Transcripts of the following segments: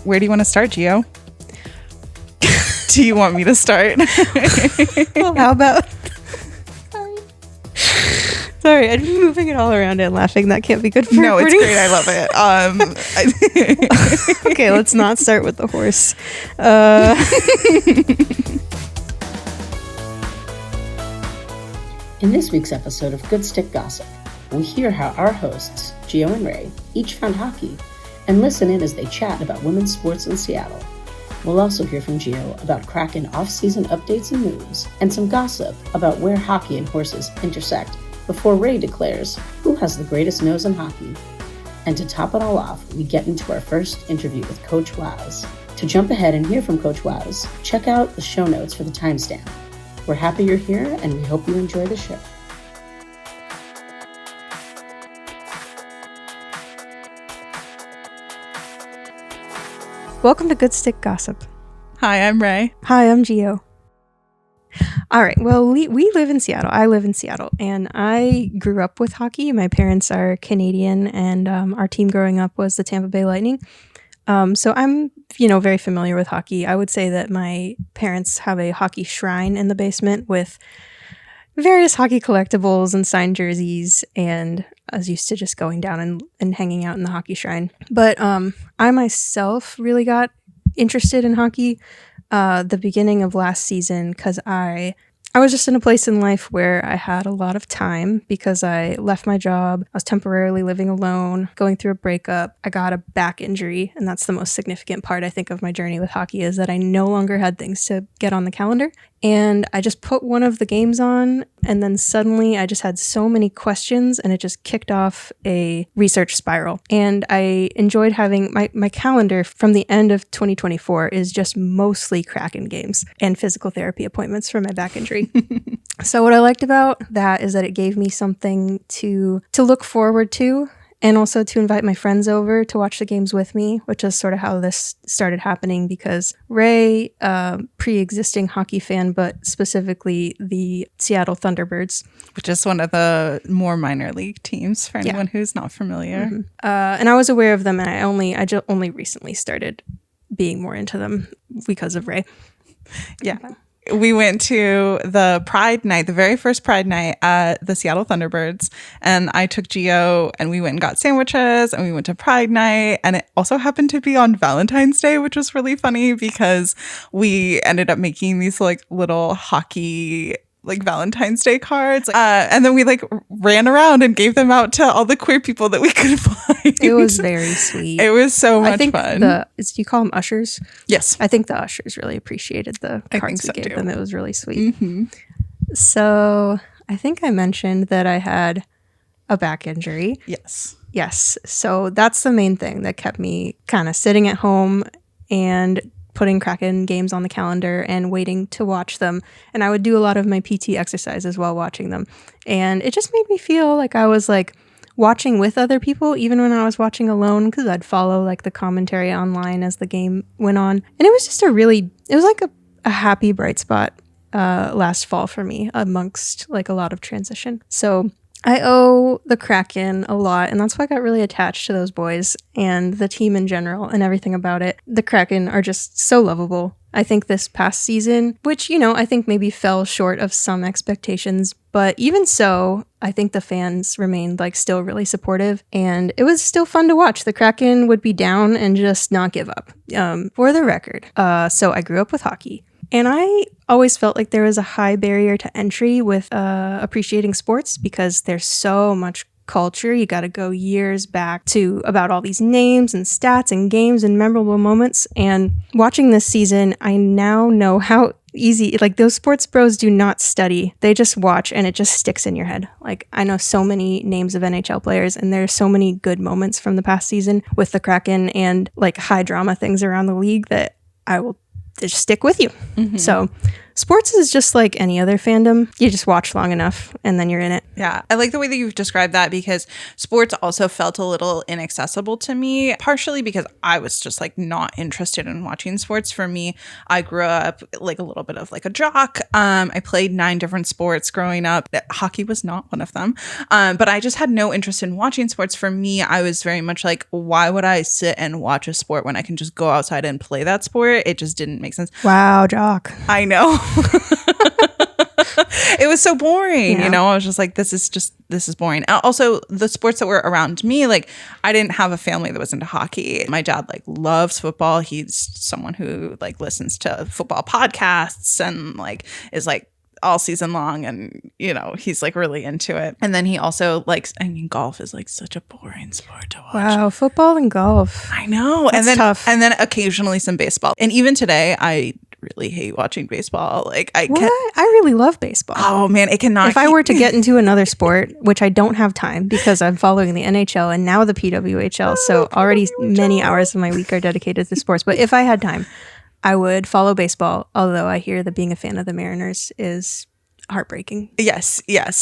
where do you want to start, Gio? Do you want me to start? Well, how about... Sorry, I'm moving it all around and laughing. That can't be good for recording. It's great. I love it. Okay, let's not start with the horse. In this week's episode of Good Stick Gossip, we hear how our hosts, Gio and Ray, each found hockey, and listen in as they chat about women's sports in Seattle. We'll also hear from Gio about Kraken off-season updates and moves, and some gossip about where hockey and horses intersect, before Ray declares who has the greatest nose in hockey. And to top it all off, we get into our first interview with Coach Waz. To jump ahead and hear from Coach Waz, check out the show notes for the timestamp. We're happy you're here, and we hope you enjoy the show. Welcome to Good Stick Gossip. Hi, I'm Ray. Hi, I'm Gio. All right, well, we live in Seattle. I live in Seattle, and I grew up with hockey. My parents are Canadian, and our team growing up was the Tampa Bay Lightning. So I'm, very familiar with hockey. I would say that my parents have a hockey shrine in the basement with various hockey collectibles and signed jerseys, and I was used to just going down and hanging out in the hockey shrine. But I myself really got interested in hockey the beginning of last season because I was just in a place in life where I had a lot of time because I left my job. I was temporarily living alone, going through a breakup. I got a back injury, and that's the most significant part, I think, of my journey with hockey is that I no longer had things to get on the calendar. And I just put one of the games on, and then suddenly I just had so many questions, and it just kicked off a research spiral. And I enjoyed having my calendar from the end of 2024 is just mostly Kraken games and physical therapy appointments for my back injury. So what I liked about that is that it gave me something to look forward to, and also to invite my friends over to watch the games with me, which is sort of how this started happening because Ray, pre-existing hockey fan, but specifically the Seattle Thunderbirds. Which is one of the more minor league teams for anyone who's not familiar. Mm-hmm. And I was aware of them, and I only recently started being more into them because of Ray. Yeah. We went to the Pride night, the very first Pride night at the Seattle Thunderbirds. And I took Gio and we went and got sandwiches and we went to Pride night. And it also happened to be on Valentine's Day, which was really funny because we ended up making these little hockey Valentine's Day cards. And then we ran around and gave them out to all the queer people that we could find. It was very sweet. It was so much fun. Do you call them ushers? Yes. I think the ushers really appreciated the cards we gave them. It was really sweet. Mm-hmm. So I think I mentioned that I had a back injury. Yes. So that's the main thing that kept me kind of sitting at home and putting Kraken games on the calendar and waiting to watch them. And I would do a lot of my PT exercises while watching them. And it just made me feel like I was watching with other people, even when I was watching alone, because I'd follow the commentary online as the game went on. And it was just it was a happy bright spot last fall for me amongst a lot of transition. So I owe the Kraken a lot, and that's why I got really attached to those boys and the team in general and everything about it. The Kraken are just so lovable. I think this past season, which, I think maybe fell short of some expectations, but even so, I think the fans remained still really supportive, and it was still fun to watch. The Kraken would be down and just not give up, for the record. So I grew up with hockey. And I always felt like there was a high barrier to entry with appreciating sports because there's so much culture. You got to go years back to about all these names and stats and games and memorable moments. And watching this season, I now know how easy, those sports bros do not study. They just watch and it just sticks in your head. I know so many names of NHL players, and there's so many good moments from the past season with the Kraken and high drama things around the league that I will just stick with you. Mm-hmm. So Sports is just like any other fandom. You just watch long enough and then you're in it. Yeah. I like the way that you've described that because sports also felt a little inaccessible to me, partially because I was just like not interested in watching sports. For me, I grew up like a little bit of like a jock. I played 9 different sports growing up. Hockey was not one of them. But I just had no interest in watching sports. For me, I was very much like, why would I sit and watch a sport when I can just go outside and play that sport? It just didn't make sense. Wow, jock. I know. It was so boring, you know. I was just like, this is boring. Also, the sports that were around me, like I didn't have a family that was into hockey. My dad like loves football. He's someone who like listens to football podcasts and like is like all season long, and you know, he's like really into it. And then he also likes, I mean, golf is like such a boring sport to watch. Wow, football and golf. I know. That's tough. And then occasionally some baseball. And even today, I really hate watching baseball. Like I really love baseball. Oh man, it cannot. If I were to get into another sport, which I don't have time because I'm following the NHL and now the PWHL, so already many hours of my week are dedicated to sports. But if I had time, I would follow baseball, although I hear that being a fan of the Mariners is heartbreaking. Yes.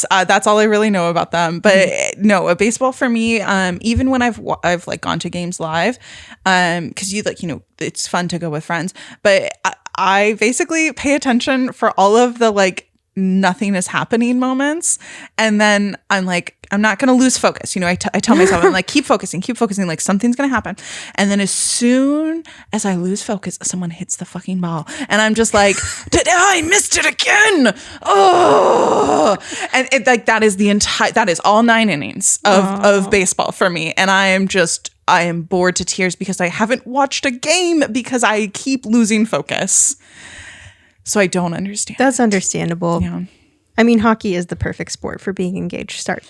That's all I really know about them. But no, a baseball for me, even when I've like gone to games live, because you like, you know, it's fun to go with friends. But I basically pay attention for all of the like nothing is happening moments, and then I'm like, I'm not going to lose focus. You know, I tell myself, I'm like, keep focusing, like something's going to happen. And then as soon as I lose focus, someone hits the fucking ball. And I'm just like, I missed it again. Oh, and it, like, that is all 9 innings of baseball for me. And I am bored to tears because I haven't watched a game because I keep losing focus. So I don't understand. That's understandable. Yeah. I mean, hockey is the perfect sport for being engaged start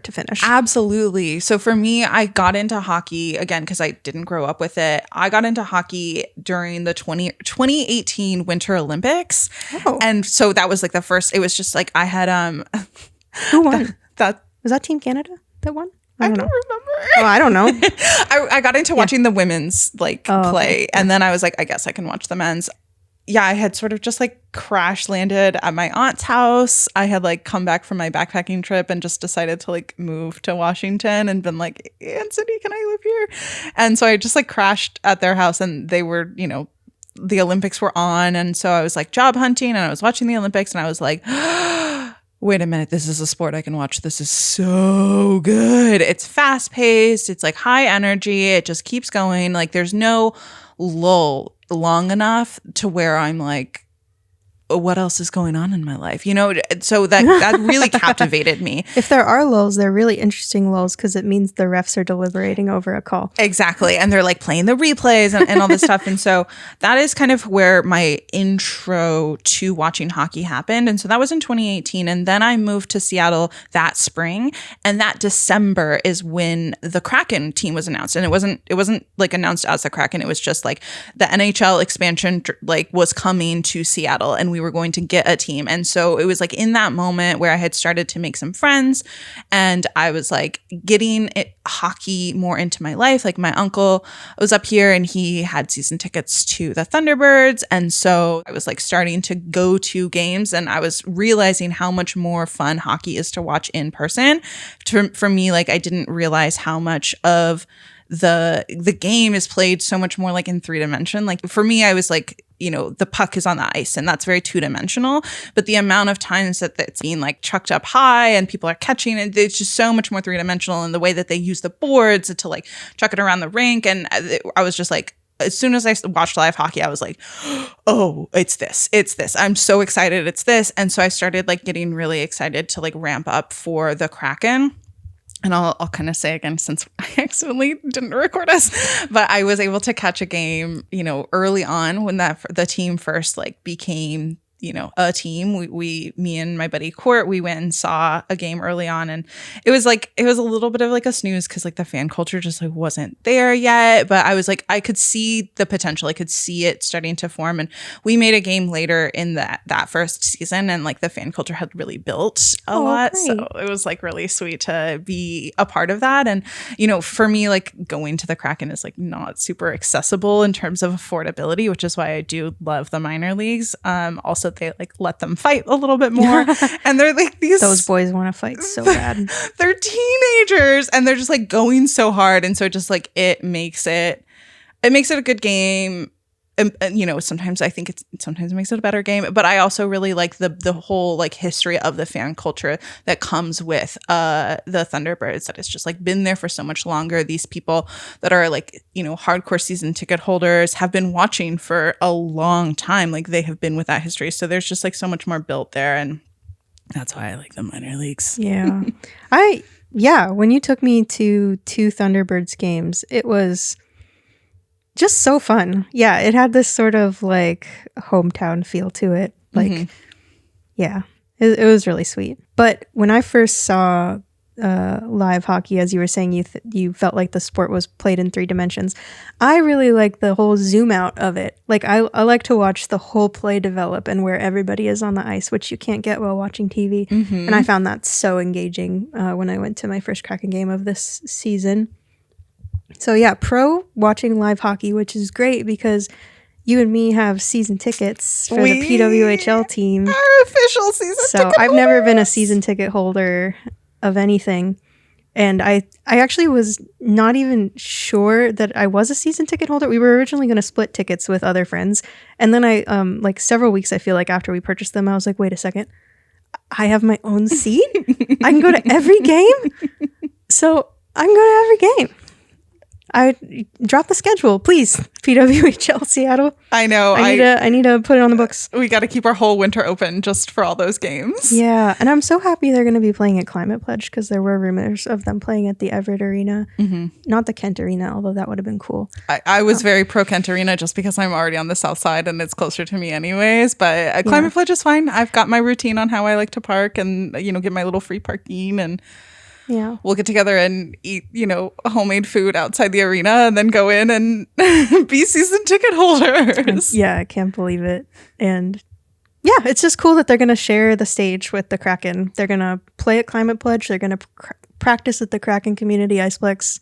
to finish. Absolutely. So for me, I got into hockey, again, because I didn't grow up with it. I got into hockey during the 2018 Winter Olympics. Oh. And so that was like the first, it was just like I had... Who won? Was that Team Canada that won? I don't remember. Oh, I don't know. I got into watching the women's play. Okay. And then I was like, I guess I can watch the men's. Yeah, I had sort of just like crash landed at my aunt's house. I had like come back from my backpacking trip and just decided to like move to Washington and been like, Aunt Cindy, can I live here? And so I just like crashed at their house, and they were, you know, the Olympics were on. And so I was like job hunting and I was watching the Olympics, and I was like, wait a minute, this is a sport I can watch. This is so good. It's fast paced. It's like high energy. It just keeps going. Like there's no lull long enough to where I'm like, what else is going on in my life? You know, so that really captivated me. If there are lulls, they're really interesting lulls because it means the refs are deliberating over a call. Exactly. And they're like playing the replays and all this stuff. And so that is kind of where my intro to watching hockey happened. And so that was in 2018. And then I moved to Seattle that spring. And that December is when the Kraken team was announced. And it wasn't like announced as the Kraken. It was just like the NHL expansion like was coming to Seattle, and we were going to get a team. And so it was like in that moment where I had started to make some friends, and I was like getting hockey more into my life. Like my uncle was up here and he had season tickets to the Thunderbirds. And so I was like starting to go to games, and I was realizing how much more fun hockey is to watch in person. For me, like I didn't realize how much of the game is played so much more like in 3-dimension. Like for me, I was like, you know, the puck is on the ice and that's very 2-dimensional, but the amount of times that it's being like chucked up high and people are catching it, it's just so much more 3-dimensional in the way that they use the boards to like chuck it around the rink. And I was just like, as soon as I watched live hockey, I was like, oh, it's this. I'm so excited. It's this. And so I started like getting really excited to like ramp up for the Kraken. And I'll kind of say again, since I accidentally didn't record us, but I was able to catch a game, you know, early on when the team first like became, you know, a team. Me and my buddy Court, we went and saw a game early on, and it was a little bit of like a snooze because like the fan culture just like wasn't there yet. But I was like, I could see the potential. I could see it starting to form, and we made a game later in that first season, and like the fan culture had really built a lot. Great. So it was like really sweet to be a part of that. And you know, for me, like going to the Kraken is like not super accessible in terms of affordability, which is why I do love the minor leagues. Also, that they like let them fight a little bit more. And they're like those boys want to fight so bad. They're teenagers and they're just like going so hard. And so just like it makes it a good game. And, you know, sometimes I think sometimes it makes it a better game, but I also really like the whole like history of the fan culture that comes with the Thunderbirds, that it's just like been there for so much longer. These people that are like, you know, hardcore season ticket holders have been watching for a long time. Like they have been with that history. So there's just like so much more built there. And that's why I like the minor leagues. Yeah. When you took me to 2 Thunderbirds games, it was just so fun. Yeah, it had this sort of like hometown feel to it. Like, yeah, it was really sweet. But when I first saw live hockey, as you were saying, you felt like the sport was played in 3 dimensions. I really like the whole zoom out of it. Like I like to watch the whole play develop and where everybody is on the ice, which you can't get while watching TV. And I found that so engaging when I went to my first Kraken game of this season. So yeah, pro watching live hockey, which is great because you and me have season tickets for the PWHL team. Our official season ticket holders. So I've never been a season ticket holder of anything. And I actually was not even sure that I was a season ticket holder. We were originally going to split tickets with other friends. And then I, like several weeks, I feel like after we purchased them, I was like, wait a second, I have my own seat? I can go to every game? So I can go to every game. I drop the schedule, please. PWHL Seattle. I know. I need to put it on the books. We got to keep our whole winter open just for all those games. Yeah, and I'm so happy they're going to be playing at Climate Pledge because there were rumors of them playing at the Everett Arena, not the Kent Arena, although that would have been cool. I was very pro Kent Arena just because I'm already on the south side and it's closer to me anyways. But Climate Pledge is fine. I've got my routine on how I like to park and get my little free parking and. Yeah. We'll get together and eat, homemade food outside the arena and then go in and be season ticket holders. Yeah, I can't believe it. And yeah, it's just cool that they're going to share the stage with the Kraken. They're going to play at Climate Pledge. They're going to practice at the Kraken Community Iceplex.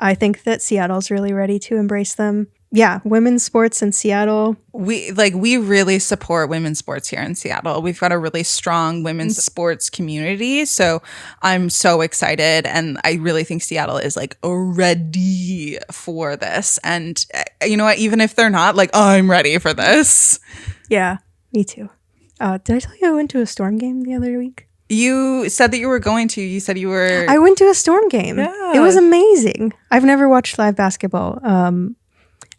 I think that Seattle's really ready to embrace them. Yeah, women's sports in Seattle. We really support women's sports here in Seattle. We've got a really strong women's sports community. So I'm so excited. And I really think Seattle is like ready for this. And you know what? Even if they're not, like, I'm ready for this. Yeah, me too. Did I tell you I went to a Storm game the other week? You said that you were going to. You said you were. I went to a Storm game. Yeah. It was amazing. I've never watched live basketball.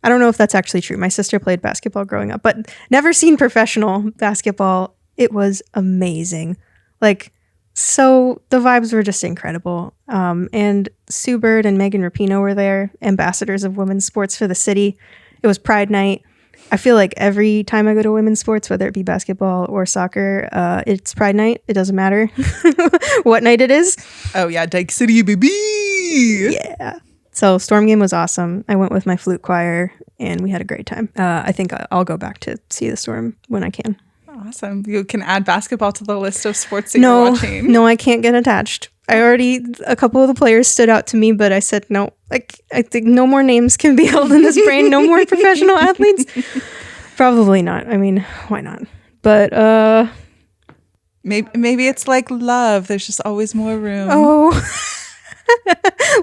I don't know if that's actually true. My sister played basketball growing up, but never seen professional basketball. It was amazing. Like, so the vibes were just incredible. And Sue Bird and Megan Rapinoe were there, ambassadors of women's sports for the city. It was Pride Night. I feel like every time I go to women's sports, whether it be basketball or soccer, it's Pride Night. It doesn't matter what night it is. Oh, yeah. Dyke City, baby. Yeah. So Storm game was awesome. I went with my flute choir and we had a great time. I think I'll go back to see the Storm when I can. Awesome. You can add basketball to the list of sports that you're watching. No, I can't get attached. A couple of the players stood out to me, but I said, no, I think no more names can be held in this brain. No more professional athletes. Probably not. I mean, why not? But maybe it's like love. There's just always more room. Oh,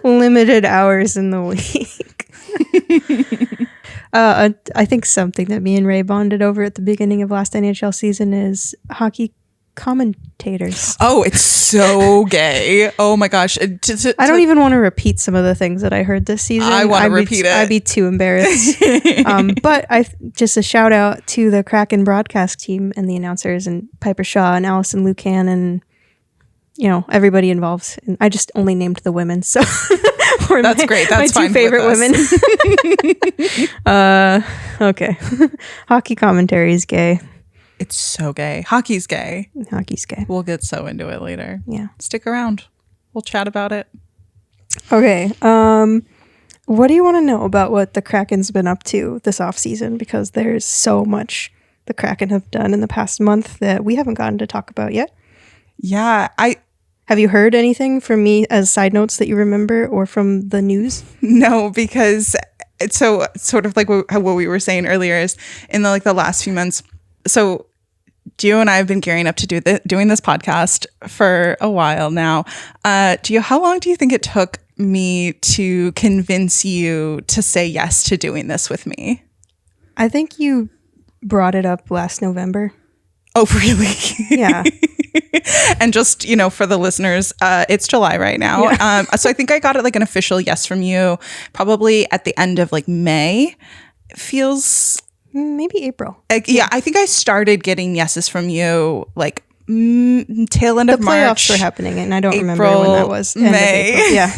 limited hours in the week. I think something that me and Ray bonded over at the beginning of last NHL season is hockey commentators. Oh, it's so gay. Oh my gosh. I don't even want to repeat some of the things that I heard this season. I want to repeat it. I'd be too embarrassed. But just a shout out to the Kraken broadcast team and the announcers and Piper Shaw and Allison Lucan and everybody involved. And I just only named the women, so that's great. That's my two favorite women. Okay. Hockey commentary is gay. It's so gay. Hockey's gay. Hockey's gay. We'll get so into it later. Yeah. Stick around. We'll chat about it. Okay. What do you want to know about what the Kraken's been up to this offseason? Because there's so much the Kraken have done in the past month that we haven't gotten to talk about yet. Yeah. Have you heard anything from me as side notes that you remember or from the news? No, because it's so sort of like what we were saying earlier is in the last few months. So Gio and I have been gearing up to doing this podcast for a while now. Gio, how long do you think it took me to convince you to say yes to doing this with me? I think you brought it up last November. Oh, really? Yeah. And just, for the listeners, it's July right now. Yeah. So I think I got an official yes from you probably at the end of May. It feels... Maybe April. Yeah, I think I started getting yeses from you tail end of March. The playoffs were happening, and I don't remember when that was. May. April. Yeah,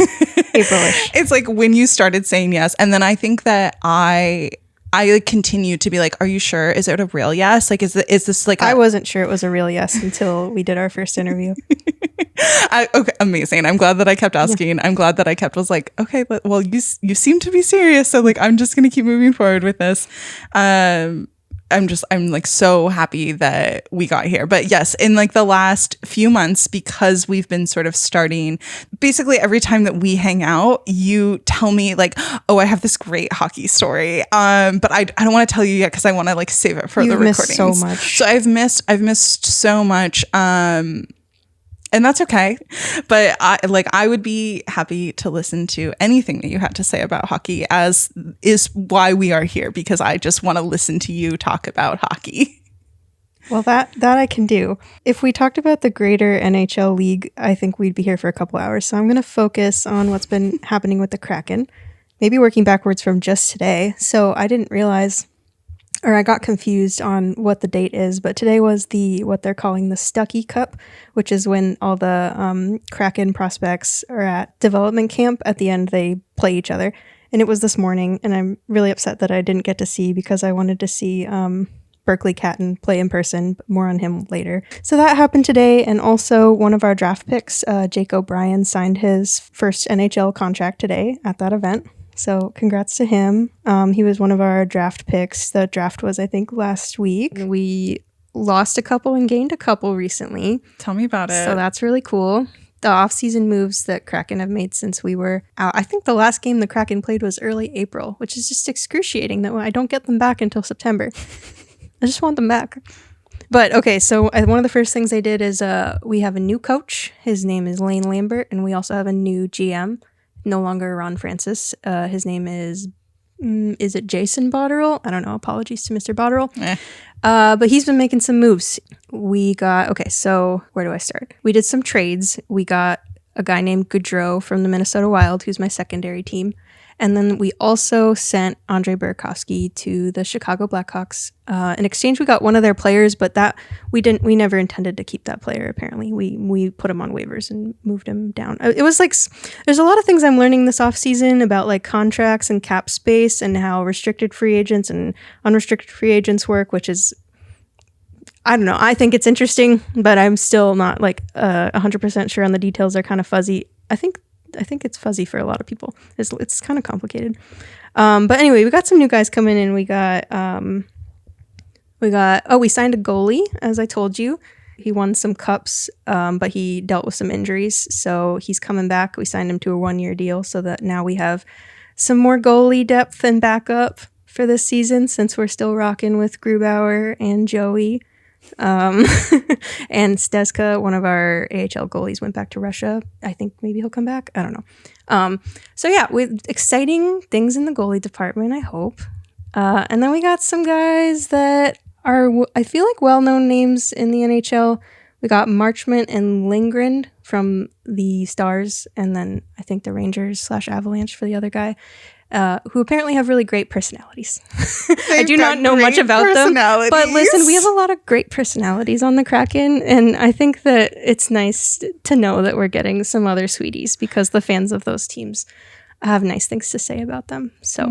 April-ish. It's when you started saying yes, and then I think that I continued to be are you sure? Is it a real yes? Is this I wasn't sure it was a real yes until we did our first interview. Okay, amazing. I'm glad that I kept asking. Yeah. I'm glad that I was okay, well, you seem to be serious, so I'm just gonna keep moving forward with this. I'm so happy that we got here. But yes, in the last few months, because we've been sort of starting, basically every time that we hang out, you tell me oh, I have this great hockey story. But I don't want to tell you yet because I want to save it for the recordings. Missed so much. So I've missed so much. And that's okay. But I would be happy to listen to anything that you had to say about hockey, as is why we are here, because I just want to listen to you talk about hockey. Well, that I can do. If we talked about the greater NHL league, I think we'd be here for a couple hours. So I'm going to focus on what's been happening with the Kraken, maybe working backwards from just today. So I didn't realize, or I got confused on what the date is, but today was what they're calling the Stuckey Cup, which is when all the Kraken prospects are at development camp. At the end, they play each other. And it was this morning, and I'm really upset that I didn't get to see, because I wanted to see Berkeley Catton play in person, but more on him later. So that happened today, and also one of our draft picks, Jake O'Brien, signed his first NHL contract today at that event. So congrats to him. He was one of our draft picks. The draft was, I think, last week. We lost a couple and gained a couple recently. Tell me about it. So that's really cool. The off-season moves that Kraken have made since we were out. I think the last game the Kraken played was early April, which is just excruciating that I don't get them back until September. I just want them back. But okay, so one of the first things they did is we have a new coach. His name is Lane Lambert, and we also have a new GM. No longer Ron Francis. His name is it Jason Botterill? I don't know. Apologies to Mr. Botterill. But he's been making some moves. So where do I start? We did some trades. We got a guy named Gaudreau from the Minnesota Wild, who's my secondary team. And then we also sent Andrei Burakovsky to the Chicago Blackhawks. In exchange, we got one of their players, but that we never intended to keep that player. Apparently, we put him on waivers and moved him down. It was there's a lot of things I'm learning this offseason about contracts and cap space and how restricted free agents and unrestricted free agents work, which is, I don't know. I think it's interesting, but I'm still not 100% sure on the details. They're kind of fuzzy. I think it's fuzzy for a lot of people. It's kind of complicated. But anyway, we got some new guys coming in. We signed a goalie, as I told you. He won some cups, but he dealt with some injuries. So he's coming back. We signed him to a 1-year deal so that now we have some more goalie depth and backup for this season, since we're still rocking with Grubauer and Joey. And Stezka, one of our AHL goalies, went back to Russia. I think maybe he'll come back. I don't know. So yeah, with exciting things in the goalie department, I hope. And then we got some guys that are, I feel well-known names in the NHL. We got Marchment and Lindgren from the Stars, and then I think the Rangers / Avalanche for the other guy. Who apparently have really great personalities. I do not know much about them. But listen, we have a lot of great personalities on the Kraken, and I think that it's nice to know that we're getting some other sweeties, because the fans of those teams have nice things to say about them. So,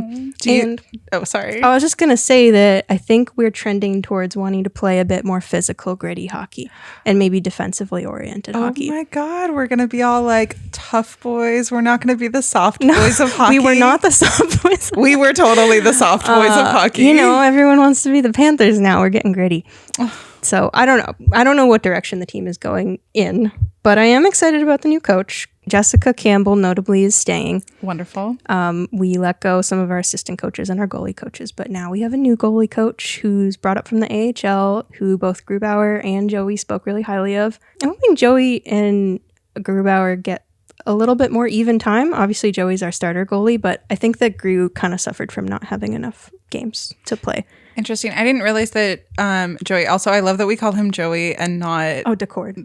sorry. I was just going to say that I think we're trending towards wanting to play a bit more physical, gritty hockey, and maybe defensively oriented hockey. Oh my God, we're going to be all tough boys. We're not going to be the soft boys of hockey. We were not the soft boys. We were totally the soft boys of hockey. Everyone wants to be the Panthers now. We're getting gritty. So I don't know. I don't know what direction the team is going in, but I am excited about the new coach. Jessica Campbell notably is staying. Wonderful. We let go some of our assistant coaches and our goalie coaches, but now we have a new goalie coach who's brought up from the AHL, who both Grubauer and Joey spoke really highly of. I'm hoping Joey and Grubauer get a little bit more even time. Obviously, Joey's our starter goalie, but I think that Gru kind of suffered from not having enough games to play. Interesting. I didn't realize that Joey. Also, I love that we call him Joey and not Decord.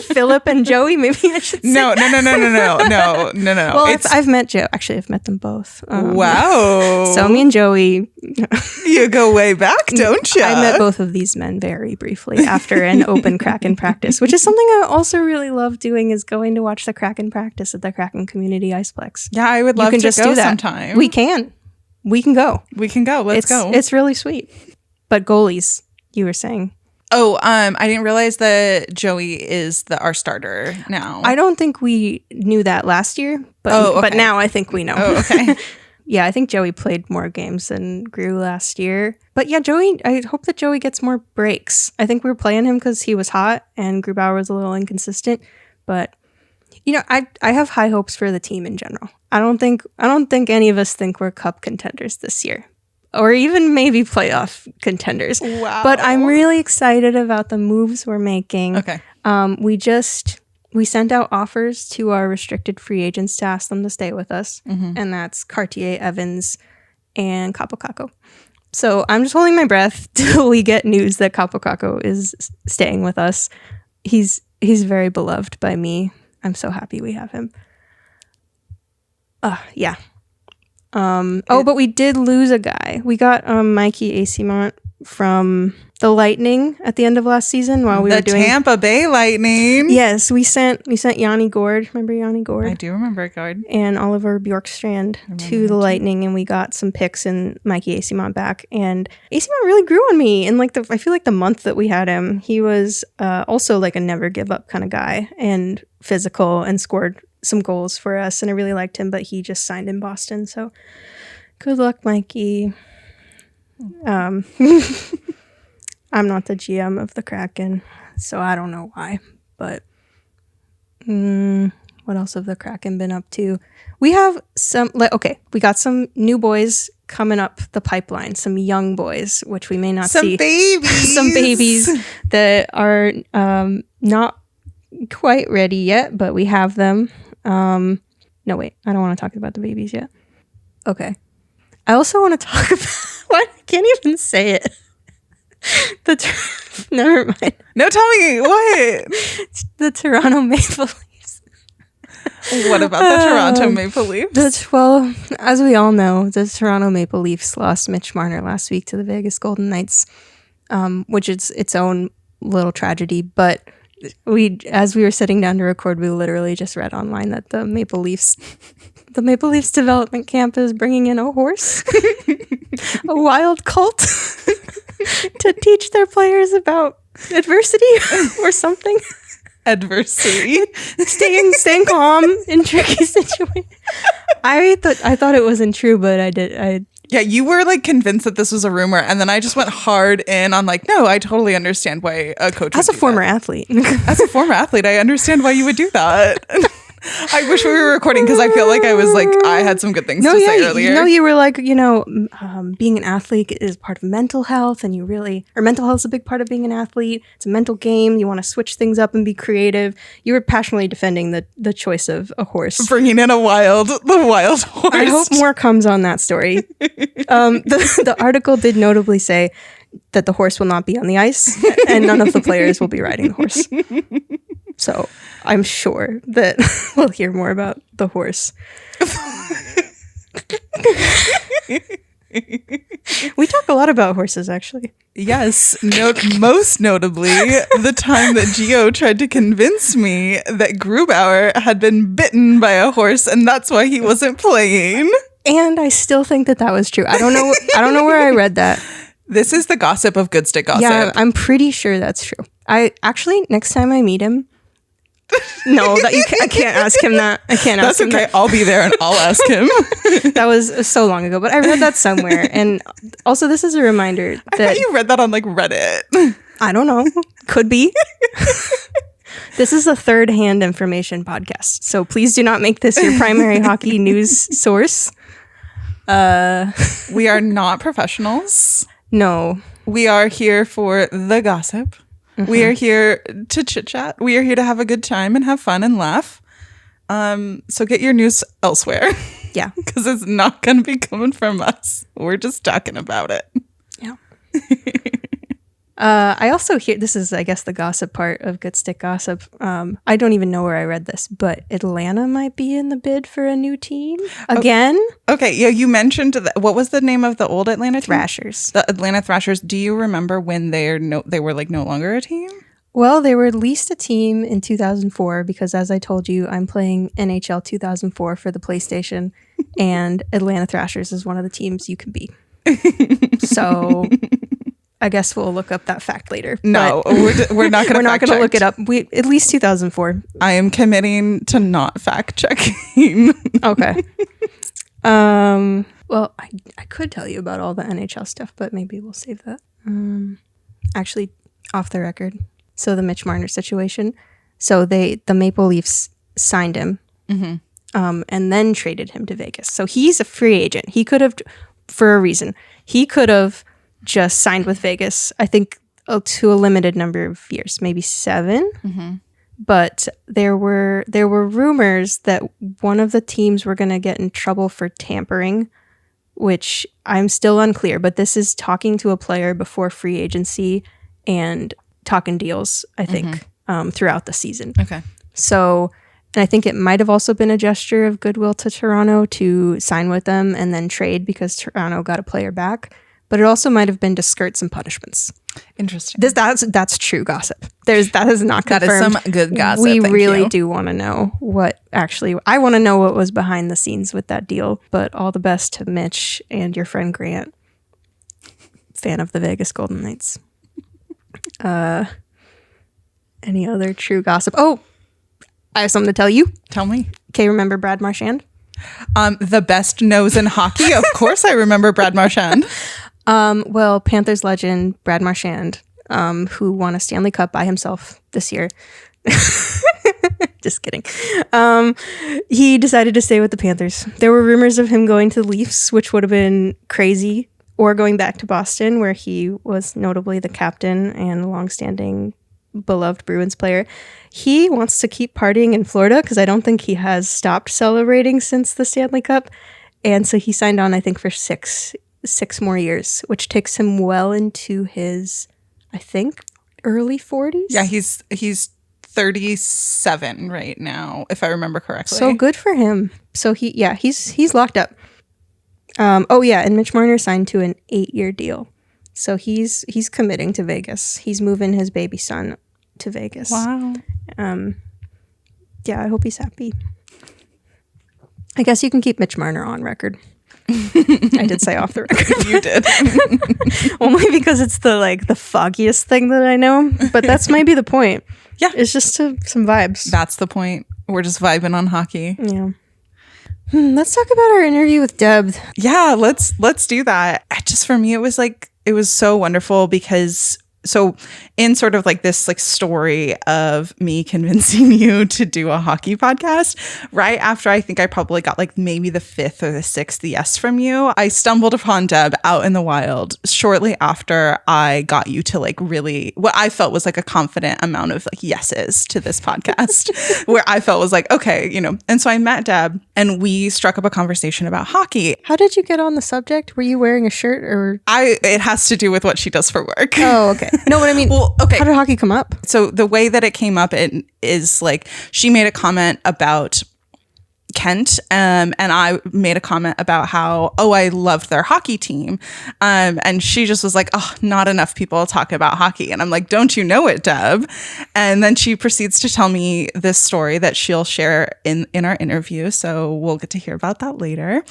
Philip and Joey. Maybe I should say. No. Well, I've met Joe. Actually, I've met them both. Wow. So me and Joey, you go way back, don't you? I met both of these men very briefly after an open Kraken practice, which is something I also really love doing. Is going to watch the Kraken practice at the Kraken Community Iceplex. Yeah, I would love to just go do that sometime. We can go. Let's go. It's really sweet. But goalies, you were saying. Oh, I didn't realize that Joey is our starter now. I don't think we knew that last year, but now I think we know. Oh, okay. Yeah, I think Joey played more games than Gru last year. But yeah, I hope that Joey gets more breaks. I think we were playing him because he was hot and Grubauer was a little inconsistent. But I have high hopes for the team in general. I don't think any of us think we're cup contenders this year, or even maybe playoff contenders. Wow! But I'm really excited about the moves we're making. Okay. We sent out offers to our restricted free agents to ask them to stay with us, and that's Cartier, Evans, and Capo Caco. So I'm just holding my breath till we get news that Capo Caco is staying with us. He's very beloved by me. I'm so happy we have him. Yeah. But we did lose a guy. We got Mikey Asimont from the Lightning at the end of last season while we were doing Tampa Bay Lightning. Yes, we sent Yanni Gord. Remember Yanni Gord? I do remember Gord. And Oliver Bjorkstrand to the Lightning, and we got some picks and Mikey Asimont back. And Asimont really grew on me. And I feel like the month that we had him, he was also like a never give up kind of guy and physical and scored some goals for us. And I really liked him, but he just signed in Boston. So good luck, Mikey. I'm not the GM of the Kraken, so I don't know why. But what else have the Kraken been up to? We have we got some new boys coming up the pipeline, some young boys, which we may not see. Some babies that are not quite ready yet, but we have them. No, wait, I don't want to talk about the babies yet. Okay. I also want to talk about what? I can't even say it. Never mind. No, tell me what? The Toronto Maple Leafs. What about the Toronto Maple Leafs? Well, as we all know, the Toronto Maple Leafs lost Mitch Marner last week to the Vegas Golden Knights, which is its own little tragedy. But as we were sitting down to record, we literally just read online that the Maple Leafs development camp is bringing in a horse, a wild cult, to teach their players about adversity or something. Adversity. Staying calm in tricky situations. I thought it wasn't true, but I did. Yeah, you were like convinced that this was a rumor, and then I just went hard in on like, no, I totally understand why a coach. As a former athlete, I understand why you would do that. I wish we were recording because I feel like I had some good things to say earlier. You were like, being an athlete is part of mental health, and mental health is a big part of being an athlete. It's a mental game. You want to switch things up and be creative. You were passionately defending the choice of a horse. Bringing in the wild horse. I hope more comes on that story. The article did notably say that the horse will not be on the ice and none of the players will be riding the horse. So I'm sure that we'll hear more about the horse. We talk a lot about horses, actually. Yes, most notably the time that Gio tried to convince me that Grubauer had been bitten by a horse and that's why he wasn't playing. And I still think that was true. I don't know where I read that. This is the gossip of Good Stick Gossip. Yeah, I'm pretty sure that's true. Next time I meet him, no, I can't ask him that. I can't ask him that. That's okay. I'll be there and I'll ask him. That was so long ago, but I read that somewhere. And also, this is a reminder that I thought you read that on like Reddit. I don't know. Could be. This is a third-hand information podcast, so please do not make this your primary hockey news source. We are not professionals. No. We are here for the gossip. We are here to chit-chat. We are here to have a good time and have fun and laugh. So get your news elsewhere. Yeah. Because it's not going to be coming from us. We're just talking about it. Yeah. I also hear, this is, I guess, the gossip part of Good Stick Gossip. I don't even know where I read this, but Atlanta might be in the bid for a new team again. Okay, yeah, you mentioned what was the name of the old Atlanta team? Thrashers. The Atlanta Thrashers. Do you remember when they were like no longer a team? Well, they were at least a team in 2004 because, as I told you, I'm playing NHL 2004 for the PlayStation, and Atlanta Thrashers is one of the teams you can beat. So I guess we'll look up that fact later. No, we're not going to. We're not going to look it up. At least 2004. I am committing to not fact checking. Okay. Well, I could tell you about all the NHL stuff, but maybe we'll save that. Actually, off the record. So the Mitch Marner situation. So the Maple Leafs signed him, and then traded him to Vegas. So he's a free agent. He could have, for a reason, he could have just signed with Vegas, I think, to a limited number of years, maybe 7. But there were rumors that one of the teams were going to get in trouble for tampering, which I'm still unclear. But this is talking to a player before free agency and talking deals, I think, throughout the season. Okay. So, and I think it might have also been a gesture of goodwill to Toronto to sign with them and then trade because Toronto got a player back. But it also might have been to skirt some punishments. Interesting. That's true gossip. That is not confirmed. That is some good gossip. We really do want to know what actually. I want to know what was behind the scenes with that deal. But all the best to Mitch and your friend Grant, fan of the Vegas Golden Knights. Any other true gossip? Oh, I have something to tell you. Tell me. Okay, remember Brad Marchand? The best nose in hockey. Of course, I remember Brad Marchand. Well, Panthers legend Brad Marchand, who won a Stanley Cup by himself this year. Just kidding. He decided to stay with the Panthers. There were rumors of him going to the Leafs, which would have been crazy, or going back to Boston, where he was notably the captain and longstanding beloved Bruins player. He wants to keep partying in Florida because I don't think he has stopped celebrating since the Stanley Cup. And so he signed on, I think, for six more years, which takes him well into his, I think, early 40s. Yeah, he's 37 right now, if I remember correctly. So good for him. So he's locked up. And Mitch Marner signed to an 8-year deal. So he's committing to Vegas. He's moving his baby son to Vegas. Wow. I hope he's happy. I guess you can keep Mitch Marner on record. I did say off the record. You did. Only because it's the foggiest thing that I know. But that's maybe the point. Yeah. It's just some vibes. That's the point. We're just vibing on hockey. Yeah. Let's talk about our interview with Deb. Yeah, let's do that. For me, it was so wonderful because so in sort of like this like story of me convincing you to do a hockey podcast, right after I think I probably got like maybe the 5th or the 6th yes from you, I stumbled upon Deb out in the wild shortly after I got you to like really what I felt was like a confident amount of like yeses to this podcast where I felt was like, okay, and so I met Deb and we struck up a conversation about hockey. How did you get on the subject? Were you wearing a shirt or? It has to do with what she does for work. Oh, okay. No, what I mean, well, okay. How did hockey come up? So the way that it came up is like she made a comment about Kent, and I made a comment about how, I loved their hockey team. And she just was like, not enough people talk about hockey. And I'm like, don't you know it, Deb? And then she proceeds to tell me this story that she'll share in our interview. So we'll get to hear about that later.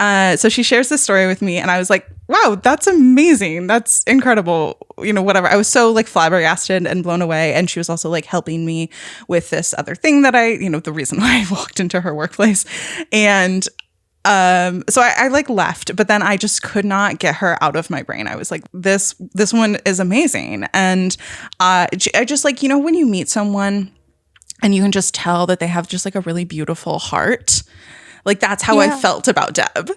So she shares this story with me and I was like, wow, that's amazing. That's incredible. Whatever. I was so like flabbergasted and blown away. And she was also like helping me with this other thing that the reason why I walked into her workplace. And so I like left, but then I just could not get her out of my brain. I was like, this one is amazing. And I just like, when you meet someone and you can just tell that they have just like a really beautiful heart. Like that's how I felt about Deb.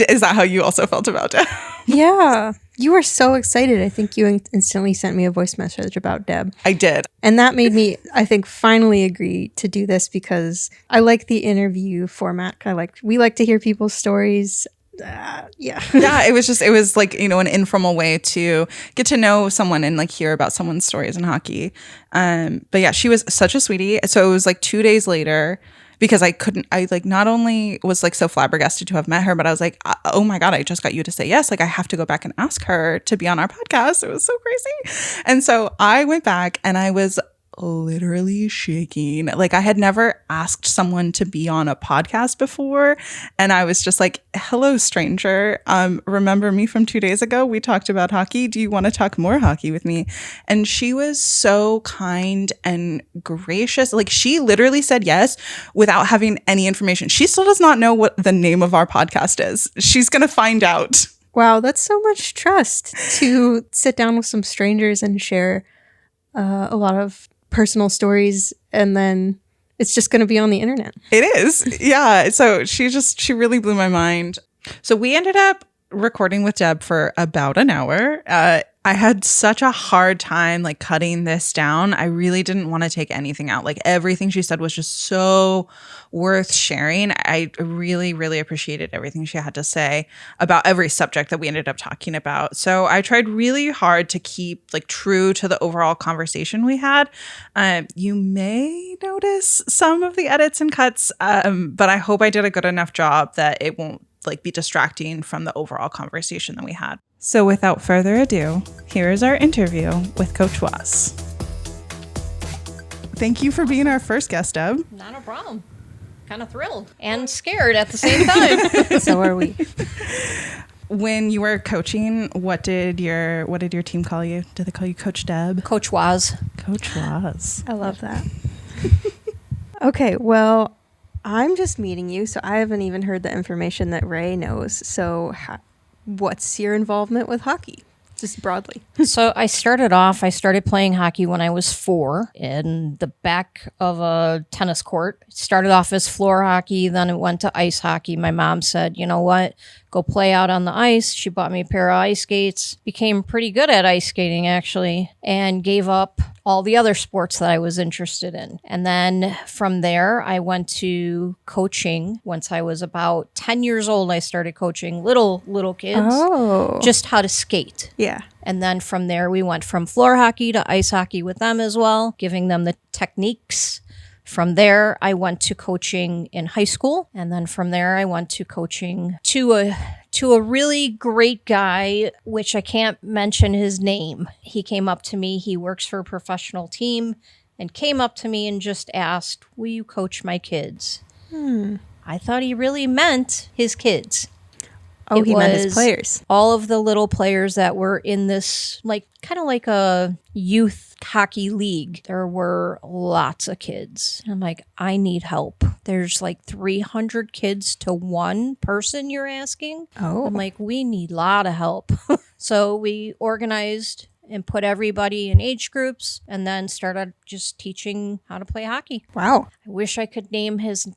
Is that how you also felt about Deb? Yeah. You were so excited. I think you instantly sent me a voice message about Deb. I did. And that made me, I think, finally agree to do this because I like the interview format. We like to hear people's stories. Yeah, it was like, you know, an informal way to get to know someone and like hear about someone's stories in hockey. But yeah, she was such a sweetie. So it was like 2 days later, because I not only was like so flabbergasted to have met her, but I was like, oh my God, I just got you to say yes. Like I have to go back and ask her to be on our podcast. It was so crazy. And so I went back and I was literally shaking. Like I had never asked someone to be on a podcast before. And I was just like, hello, stranger. Remember me from 2 days ago? We talked about hockey. Do you want to talk more hockey with me? And she was so kind and gracious. Like she literally said yes without having any information. She still does not know what the name of our podcast is. She's going to find out. Wow, that's so much trust to sit down with some strangers and share a lot of personal stories, and then it's just going to be on the internet. It is. Yeah. So she really blew my mind. So we ended up recording with Deb for about an hour. I had such a hard time like cutting this down. I really didn't want to take anything out. Like everything she said was just so worth sharing. I really, really appreciated everything she had to say about every subject that we ended up talking about. So I tried really hard to keep like true to the overall conversation we had. You may notice some of the edits and cuts, but I hope I did a good enough job that it won't like be distracting from the overall conversation that we had. So without further ado, here is our interview with Coach Waz. Thank you for being our first guest, Deb. Not a problem. Kind of thrilled and scared at the same time. So are we. When you were coaching, what did your team call you? Did they call you Coach Deb? Coach Waz. Coach Waz. I love that. Okay, well, I'm just meeting you, so I haven't even heard the information that Ray knows. So what's your involvement with hockey, just broadly? So I started playing hockey when I was 4 in the back of a tennis court. Started off as floor hockey, then it went to ice hockey. My mom said, you know what, go play out on the ice. She bought me a pair of ice skates, became pretty good at ice skating actually, and gave up all the other sports that I was interested in. And then from there, I went to coaching. Once I was about 10 years old, I started coaching little kids, just how to skate. Yeah. And then from there, we went from floor hockey to ice hockey with them as well, giving them the techniques. From there, I went to coaching in high school. And then from there, I went to coaching to a really great guy, which I can't mention his name. He came up to me. He works for a professional team and came up to me and just asked, will you coach my kids? I thought he really meant his kids. Oh, he meant his players. All of the little players that were in this, like, kind of like a youth hockey league. There were lots of kids. I'm like, I need help. There's like 300 kids to one person you're asking. Oh. I'm like, we need a lot of help. So we organized and put everybody in age groups and then started just teaching how to play hockey. Wow. I wish I could name his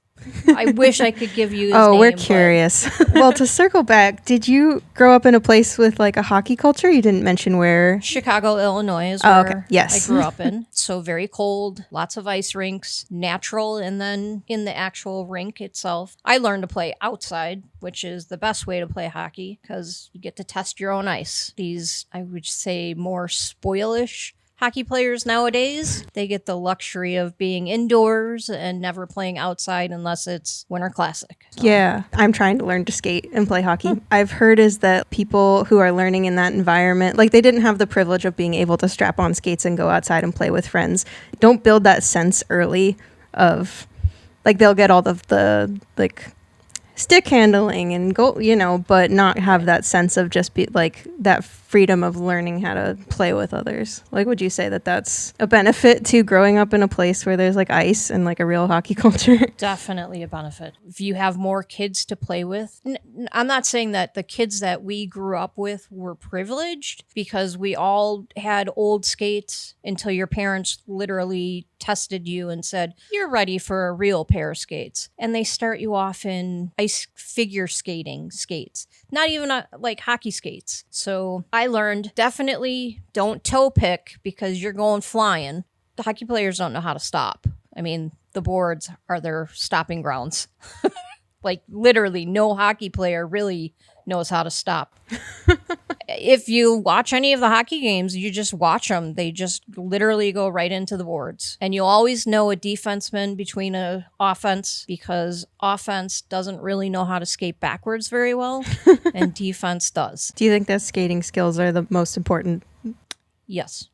I wish I could give you his name. We're but curious. Well, to circle back, did you grow up in a place with like a hockey culture? You didn't mention where. Chicago, Illinois is where Yes. I grew up in. So very cold, lots of ice rinks, natural, and then in the actual rink itself. I learned to play outside, which is the best way to play hockey because you get to test your own ice. These, I would say, more spoilish hockey players nowadays, they get the luxury of being indoors and never playing outside unless it's Winter Classic. So. Yeah, I'm trying to learn to skate and play hockey. I've heard is that people who are learning in that environment, like they didn't have the privilege of being able to strap on skates and go outside and play with friends. Don't build that sense early of, like they'll get all of the like stick handling and go, but not have that sense of just be like that freedom of learning how to play with others. Like, would you say that that's a benefit to growing up in a place where there's like ice and like a real hockey culture? Definitely a benefit. If you have more kids to play with, I'm not saying that the kids that we grew up with were privileged, because we all had old skates until your parents literally tested you and said, you're ready for a real pair of skates. And they start you off in ice figure skating skates, not even like hockey skates. So I learned, definitely don't toe pick because you're going flying. The hockey players don't know how to stop. I mean, the boards are their stopping grounds. Like, literally no hockey player really knows how to stop. If you watch any of the hockey games, you just watch them. They just literally go right into the boards. And you'll always know a defenseman between a offense, because offense doesn't really know how to skate backwards very well, and defense does. Do you think that skating skills are the most important? Yes.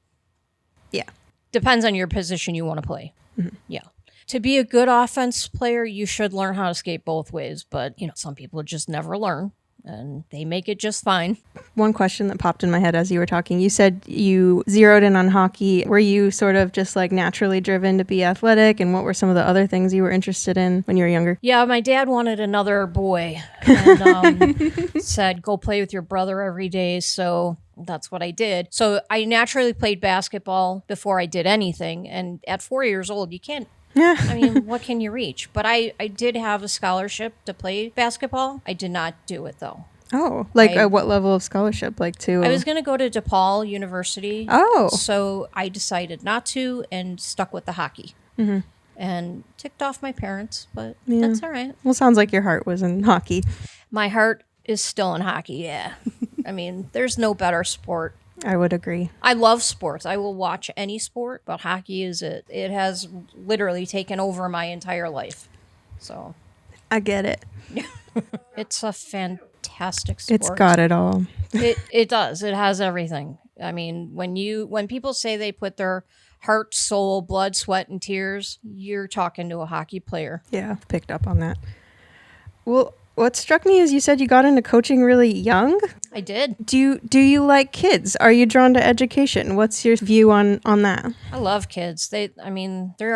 Yeah. Depends on your position you want to play. Mm-hmm. Yeah. To be a good offense player, you should learn how to skate both ways. But, some people just never learn, and they make it just fine. One question that popped in my head as you were talking, you said you zeroed in on hockey. Were you sort of just like naturally driven to be athletic? And what were some of the other things you were interested in when you were younger? Yeah, my dad wanted another boy and said, go play with your brother every day. So that's what I did. So I naturally played basketball before I did anything. And at 4 years old, you can't. Yeah. I mean, what can you reach? But I did have a scholarship to play basketball. I did not do it, though. Oh, like at what level of scholarship? Like to? I was going to go to DePaul University. Oh. So I decided not to and stuck with the hockey. Mm-hmm. And ticked off my parents, but Yeah. that's all right. Well, sounds like your heart was in hockey. My heart is still in hockey, yeah. I mean, there's no better sport. I would agree. I love sports. I will watch any sport, but hockey is it. It has literally taken over my entire life. So I get it. it's a fantastic sport. It's got it all. It does. It has everything. I mean, when people say they put their heart, soul, blood, sweat, and tears, you're talking to a hockey player. Yeah, picked up on that. Well, what struck me is you said you got into coaching really young. I did. Do you like kids? Are you drawn to education? What's your view on that? I love kids. They're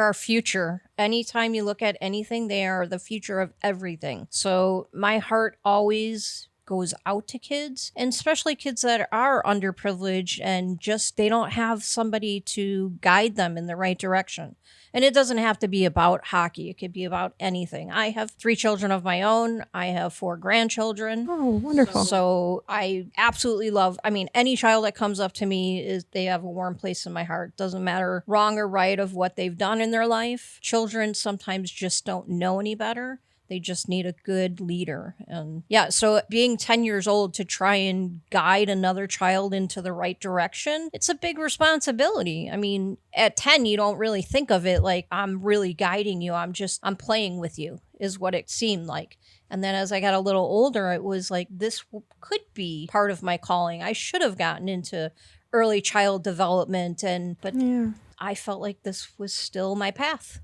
our future. Anytime you look at anything, they are the future of everything. So my heart always goes out to kids, and especially kids that are underprivileged and just they don't have somebody to guide them in the right direction. And it doesn't have to be about hockey. It could be about anything. I have 3 children of my own. I have 4 grandchildren. Oh, wonderful. So I absolutely love, any child that comes up to me, they have a warm place in my heart. Doesn't matter wrong or right of what they've done in their life. Children sometimes just don't know any better. They just need a good leader. And yeah, so being 10 years old to try and guide another child into the right direction, it's a big responsibility. I mean, at 10, you don't really think of it like I'm really guiding you. I'm playing with you is what it seemed like. And then as I got a little older, it was like, this could be part of my calling. I should have gotten into early child development. But yeah. I felt like this was still my path.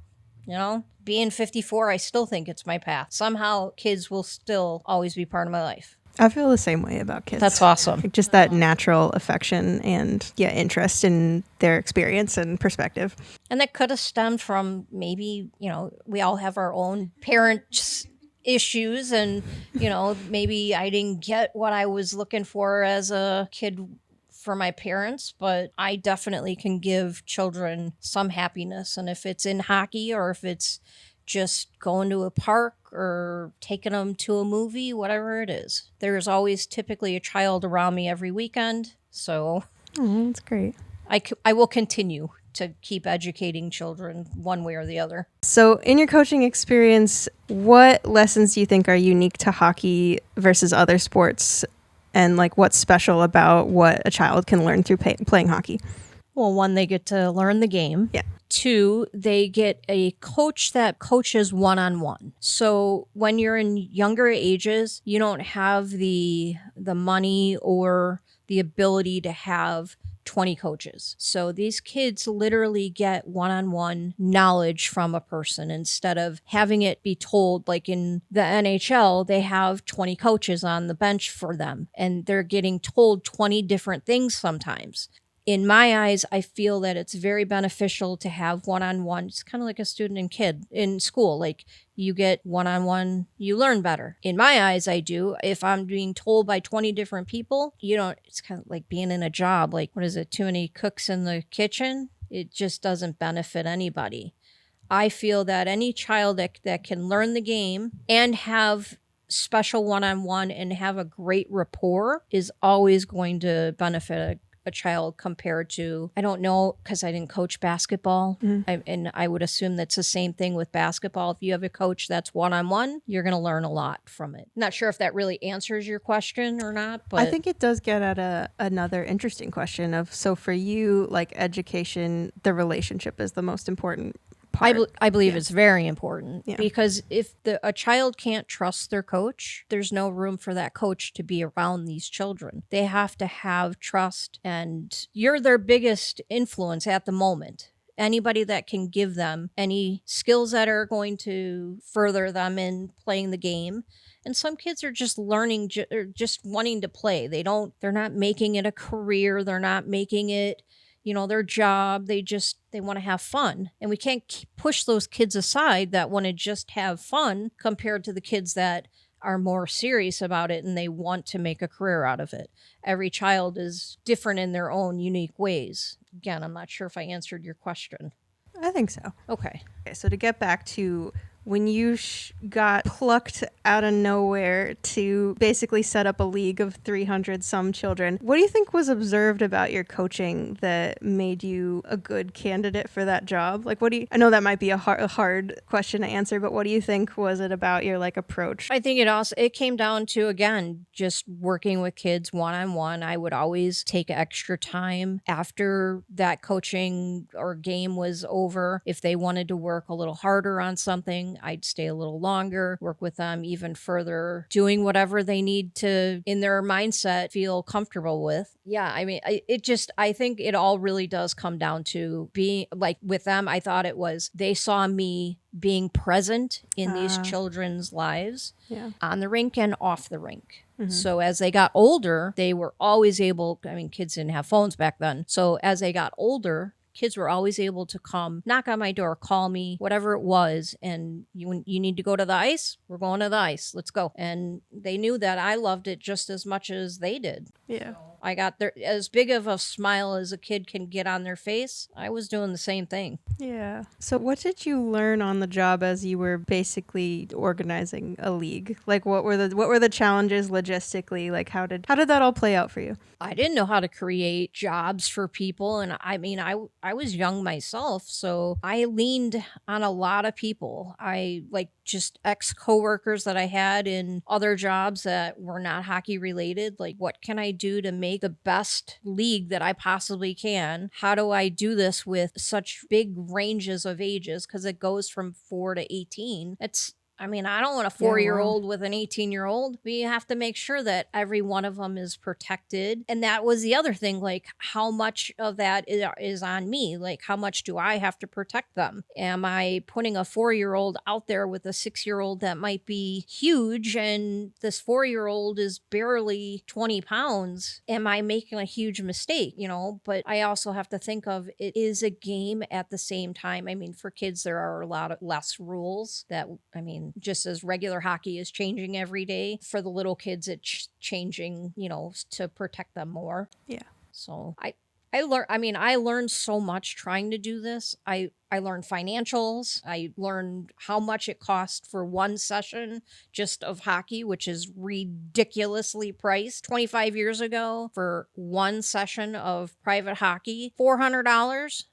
Being 54, I still think it's my path. Somehow, kids will still always be part of my life. I feel the same way about kids. That's awesome. Like just that natural affection and interest in their experience and perspective. And that could have stemmed from maybe, we all have our own parents' issues and, maybe I didn't get what I was looking for as a kid for my parents, but I definitely can give children some happiness. And if it's in hockey or if it's just going to a park or taking them to a movie, whatever it is, there's always typically a child around me every weekend. So that's great. I will continue to keep educating children one way or the other. So in your coaching experience, what lessons do you think are unique to hockey versus other sports? And like what's special about what a child can learn through playing hockey? Well, 1, they get to learn the game. Yeah. 2, they get a coach that coaches one-on-one. So when you're in younger ages, you don't have the money or the ability to have 20 coaches. So these kids literally get one-on-one knowledge from a person instead of having it be told, like in the NHL, they have 20 coaches on the bench for them and they're getting told 20 different things sometimes. In my eyes, I feel that it's very beneficial to have one-on-one. It's kind of like a student and kid in school. Like you get one-on-one, you learn better. In my eyes, I do. If I'm being told by 20 different people, it's kind of like being in a job. Like, what is it? Too many cooks in the kitchen? It just doesn't benefit anybody. I feel that any child that can learn the game and have special one-on-one and have a great rapport is always going to benefit a child compared to, I don't know, because I didn't coach basketball. And I would assume that's the same thing with basketball. If you have a coach that's one-on-one, you're going to learn a lot from it. Not sure if that really answers your question or not, but I think it does get at another interesting question of, so for you, like education, the relationship is the most important part. I believe it's very important because if a child can't trust their coach, there's no room for that coach to be around these children. They have to have trust, and you're their biggest influence at the moment. Anybody that can give them any skills that are going to further them in playing the game. And some kids are just learning, just wanting to play. They're not making it a career. They're not making it their job. They want to have fun. And we can't push those kids aside that want to just have fun compared to the kids that are more serious about it and they want to make a career out of it. Every child is different in their own unique ways. Again, I'm not sure if I answered your question. I think so. Okay. So to get back to when you got plucked out of nowhere to basically set up a league of 300 some children, what do you think was observed about your coaching that made you a good candidate for that job? Like, I know that might be a hard question to answer, but what do you think was it about your approach? I think it came down to, again, just working with kids one-on-one. I would always take extra time after that coaching or game was over. If they wanted to work a little harder on something, I'd stay a little longer, work with them even further, doing whatever they need to in their mindset feel comfortable with. Yeah, I mean, I think it all really does come down to being like with them. I thought it was they saw me being present in these children's lives on the rink and off the rink. Mm-hmm. So as they got older, they were always able, kids didn't have phones back then. So as they got older, kids were always able to come, knock on my door, call me, whatever it was. And you need to go to the ice? We're going to the ice. Let's go. And they knew that I loved it just as much as they did. Yeah. I got as big of a smile as a kid can get on their face. I was doing the same thing. Yeah. So what did you learn on the job as you were basically organizing a league? Like what were the challenges logistically? Like how did that all play out for you? I didn't know how to create jobs for people. And I was young myself, so I leaned on a lot of people. I just ex-coworkers that I had in other jobs that were not hockey related. Like, what can I do to make the best league that I possibly can? How do I do this with such big ranges of ages? Because it goes from 4 to 18. I don't want a 4-year-old with an 18-year-old. We have to make sure that every one of them is protected. And that was the other thing, how much of that is on me? Like, how much do I have to protect them? Am I putting a 4-year-old out there with a 6-year-old that might be huge and this 4-year-old is barely 20 pounds? Am I making a huge mistake? But I also have to think of it is a game at the same time. For kids, there are a lot of less rules that, just as regular hockey is changing every day, for the little kids, it's changing, to protect them more. Yeah. So I learned so much trying to do this. I learned financials. I learned how much it cost for one session just of hockey, which is ridiculously priced. 25 years ago, for one session of private hockey, $400.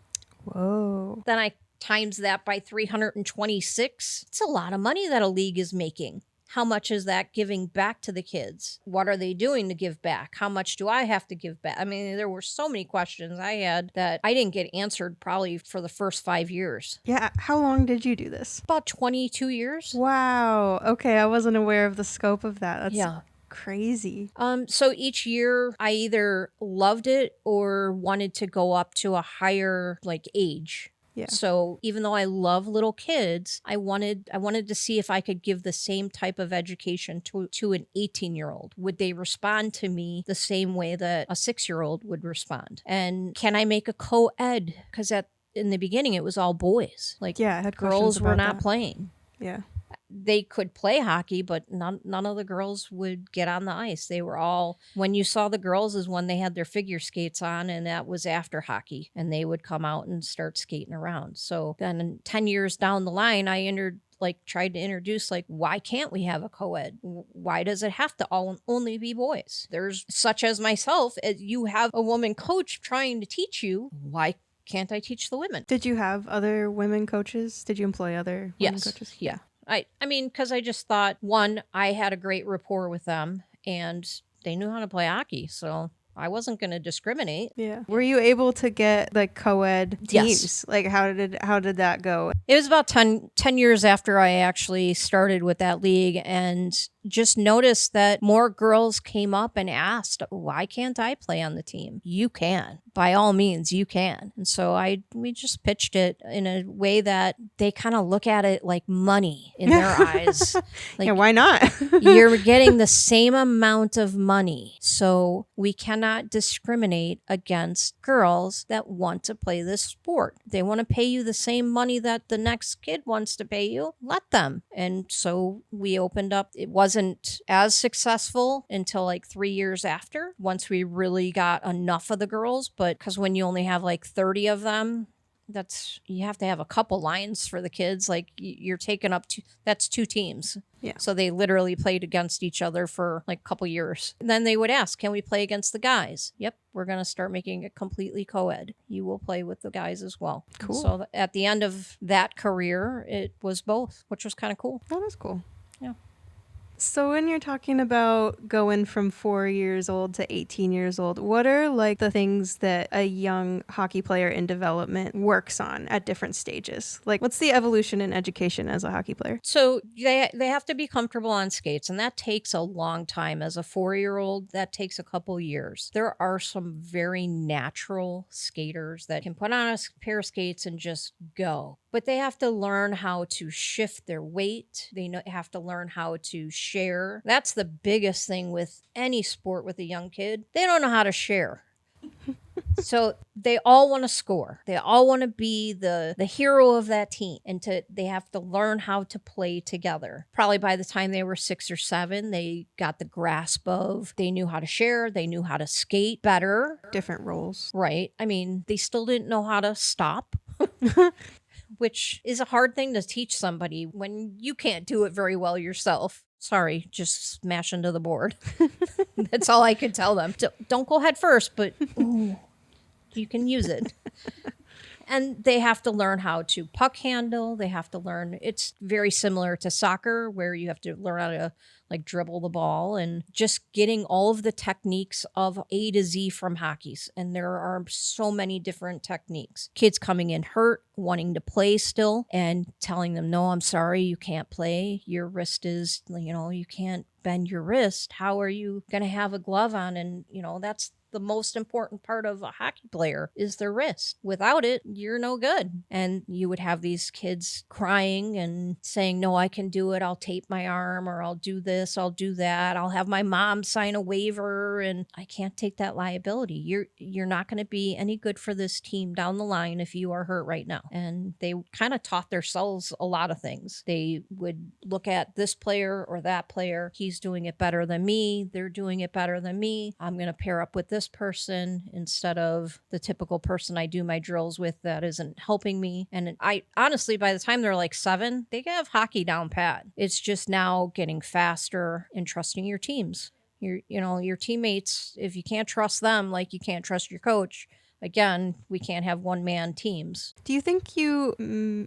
Whoa. Then I times that by 326. It's a lot of money that a league is making. How much is that giving back to the kids? What are they doing to give back? How much do I have to give back? There were so many questions I had that I didn't get answered probably for the first 5 years. Yeah. How long did you do this? About 22 years. Wow. Okay. I wasn't aware of the scope of that. That's crazy. So each year I either loved it or wanted to go up to a higher like age. Yeah. So even though I love little kids, I wanted to see if I could give the same type of education to an 18-year-old. Would they respond to me the same way that a 6-year-old would respond? And can I make a co-ed? Because in the beginning it was all boys. Like, Yeah, I had girls questions were about not that. playing. Yeah. They could play hockey, but none of the girls would get on the ice. They were all, when you saw the girls is when they had their figure skates on, and that was after hockey, and they would come out and start skating around. So then 10 years down the line, I tried to introduce, like, why can't we have a co-ed? Why does it have to only be boys? There's, such as myself, as you have a woman coach trying to teach you, why can't I teach the women? Did you have other women coaches? Did you employ other women coaches? Yeah. I mean, because I just thought, one, I had a great rapport with them and they knew how to play hockey. So I wasn't going to discriminate. Yeah. Were you able to get like co-ed teams? Yes. Like how did that go? It was about 10 years after I actually started with that league, and just noticed that more girls came up and asked, why can't I play on the team? You can. By all means, you can. And so we just pitched it in a way that they kind of look at it like money in their eyes. Like, yeah, why not? you're getting the same amount of money. So we cannot discriminate against girls that want to play this sport. They want to pay you the same money that the next kid wants to pay you. Let them. And so we opened up. It wasn't as successful until like 3 years after, once we really got enough of the girls. But because when you only have like 30 of them, you have to have a couple lines for the kids. Like, you're taking up that's 2 teams. Yeah. So they literally played against each other for like a couple years. And then they would ask, can we play against the guys? Yep. We're going to start making it completely co-ed. You will play with the guys as well. Cool. So at the end of that career, it was both, which was kind of cool. That is cool. Yeah. So when you're talking about going from 4 years old to 18 years old, what are like the things that a young hockey player in development works on at different stages? Like, what's the evolution in education as a hockey player? So they have to be comfortable on skates, and that takes a long time. As a 4-year-old, that takes a couple years. There are some very natural skaters that can put on a pair of skates and just go. But they have to learn how to shift their weight. They have to learn how to share. That's the biggest thing with any sport with a young kid. They don't know how to share. So they all want to score. They all want to be the hero of that team. And they have to learn how to play together. Probably by the time they were 6 or 7, they got the grasp of, they knew how to share. They knew how to skate better. Different roles. Right. I mean, they still didn't know how to stop. Which is a hard thing to teach somebody when you can't do it very well yourself. Sorry, just smash into the board. That's all I could tell them. Don't go head first, but ooh, you can use it. And they have to learn how to puck handle. They have to learn, it's very similar to soccer, where you have to learn how to like dribble the ball, and just getting all of the techniques of A to Z from hockey. And there are so many different techniques. Kids coming in hurt, wanting to play still, and telling them, no, I'm sorry, you can't play. Your wrist is, you can't bend your wrist. How are you going to have a glove on? And, that's the most important part of a hockey player, is their wrist. Without it, you're no good. And you would have these kids crying and saying, no, I can do it. I'll tape my arm, or I'll do this, I'll do that. I'll have my mom sign a waiver, and I can't take that liability. You're not going to be any good for this team down the line if you are hurt right now. And they kind of taught themselves a lot of things. They would look at this player or that player. He's doing it better than me. They're doing it better than me. I'm going to pair up with this person instead of the typical person I do my drills with that isn't helping me. And I honestly, by the time they're like 7, they have hockey down pat. It's just now getting faster and trusting your teams. Your teammates, if you can't trust them like you can't trust your coach, again, we can't have one-man teams. Do you think you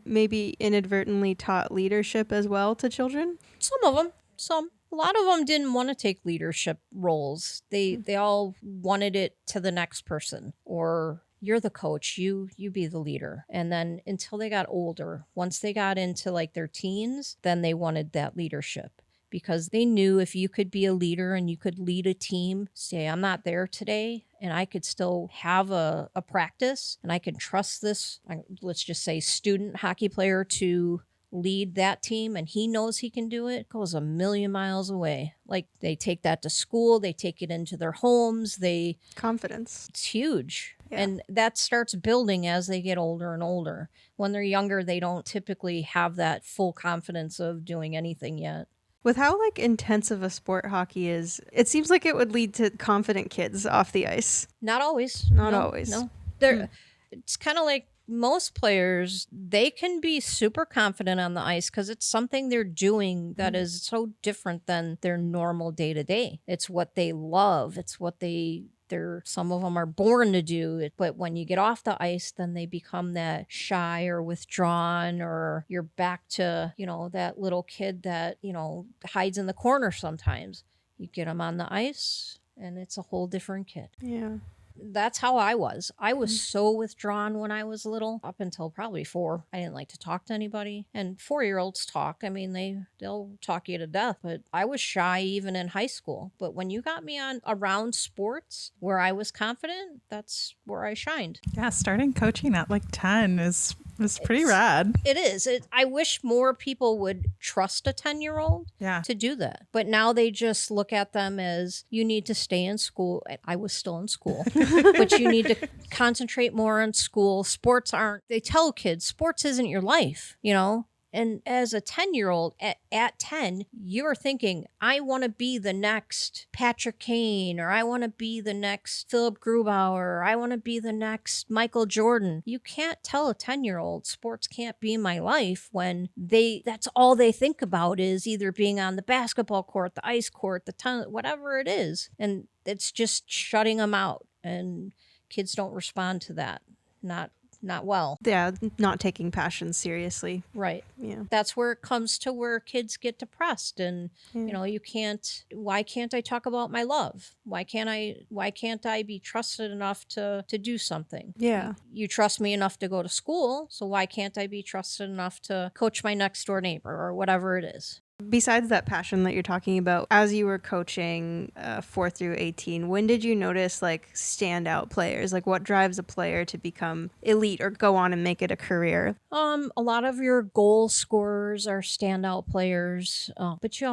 maybe inadvertently taught leadership as well to children? Some of them. Some. A lot of them didn't want to take leadership roles. They all wanted it to the next person, or you're the coach, you be the leader. And then until they got older, once they got into like their teens, then they wanted that leadership. because they knew if you could be a leader and you could lead a team, say, I'm not there today, and I could still have a practice, and I can trust this, let's just say, student hockey player to lead that team, and he knows he can do it, goes a million miles away. Like, they take that to school, they take it into their homes, confidence. It's huge. Yeah. And that starts building as they get older and older. When they're younger, they don't typically have that full confidence of doing anything yet. With how intensive a sport hockey is, it seems like it would lead to confident kids off the ice. Not always. Not always. No. It's kind of like most players, they can be super confident on the ice because it's something they're doing that is so different than their normal day to day. It's what they love. It's what some of them are born to do it. But when you get off the ice, then they become that shy or withdrawn, or you're back to, that little kid that, hides in the corner sometimes. You get them on the ice and it's a whole different kid. Yeah. That's how I was. I was so withdrawn when I was little, up until probably 4. I didn't like to talk to anybody. And 4-year-olds talk. I mean, they'll talk you to death. But I was shy even in high school. But when you got me around sports where I was confident, that's where I shined. Yeah, starting coaching at 10 is pretty rad. It is. I wish more people would trust a 10-year-old to do that. But now they just look at them as, you need to stay in school. I was still in school. But you need to concentrate more on school. They tell kids, sports isn't your life, And as a 10-year-old, at 10, you're thinking, I want to be the next Patrick Kane, or I want to be the next Philip Grubauer, or I want to be the next Michael Jordan. You can't tell a 10-year-old sports can't be my life when that's all they think about is either being on the basketball court, the ice court, the ton, whatever it is. And it's just shutting them out. And kids don't respond to that. Not well. Yeah, not taking passion seriously. Right. Yeah. That's where it comes to where kids get depressed and why can't I talk about my love? Why can't I be trusted enough to do something? Yeah. You trust me enough to go to school, so why can't I be trusted enough to coach my next door neighbor or whatever it is? Besides that passion that you're talking about, as you were coaching 4 through 18, when did you notice standout players? What drives a player to become elite or go on and make it a career? A lot of your goal scorers are standout players, but you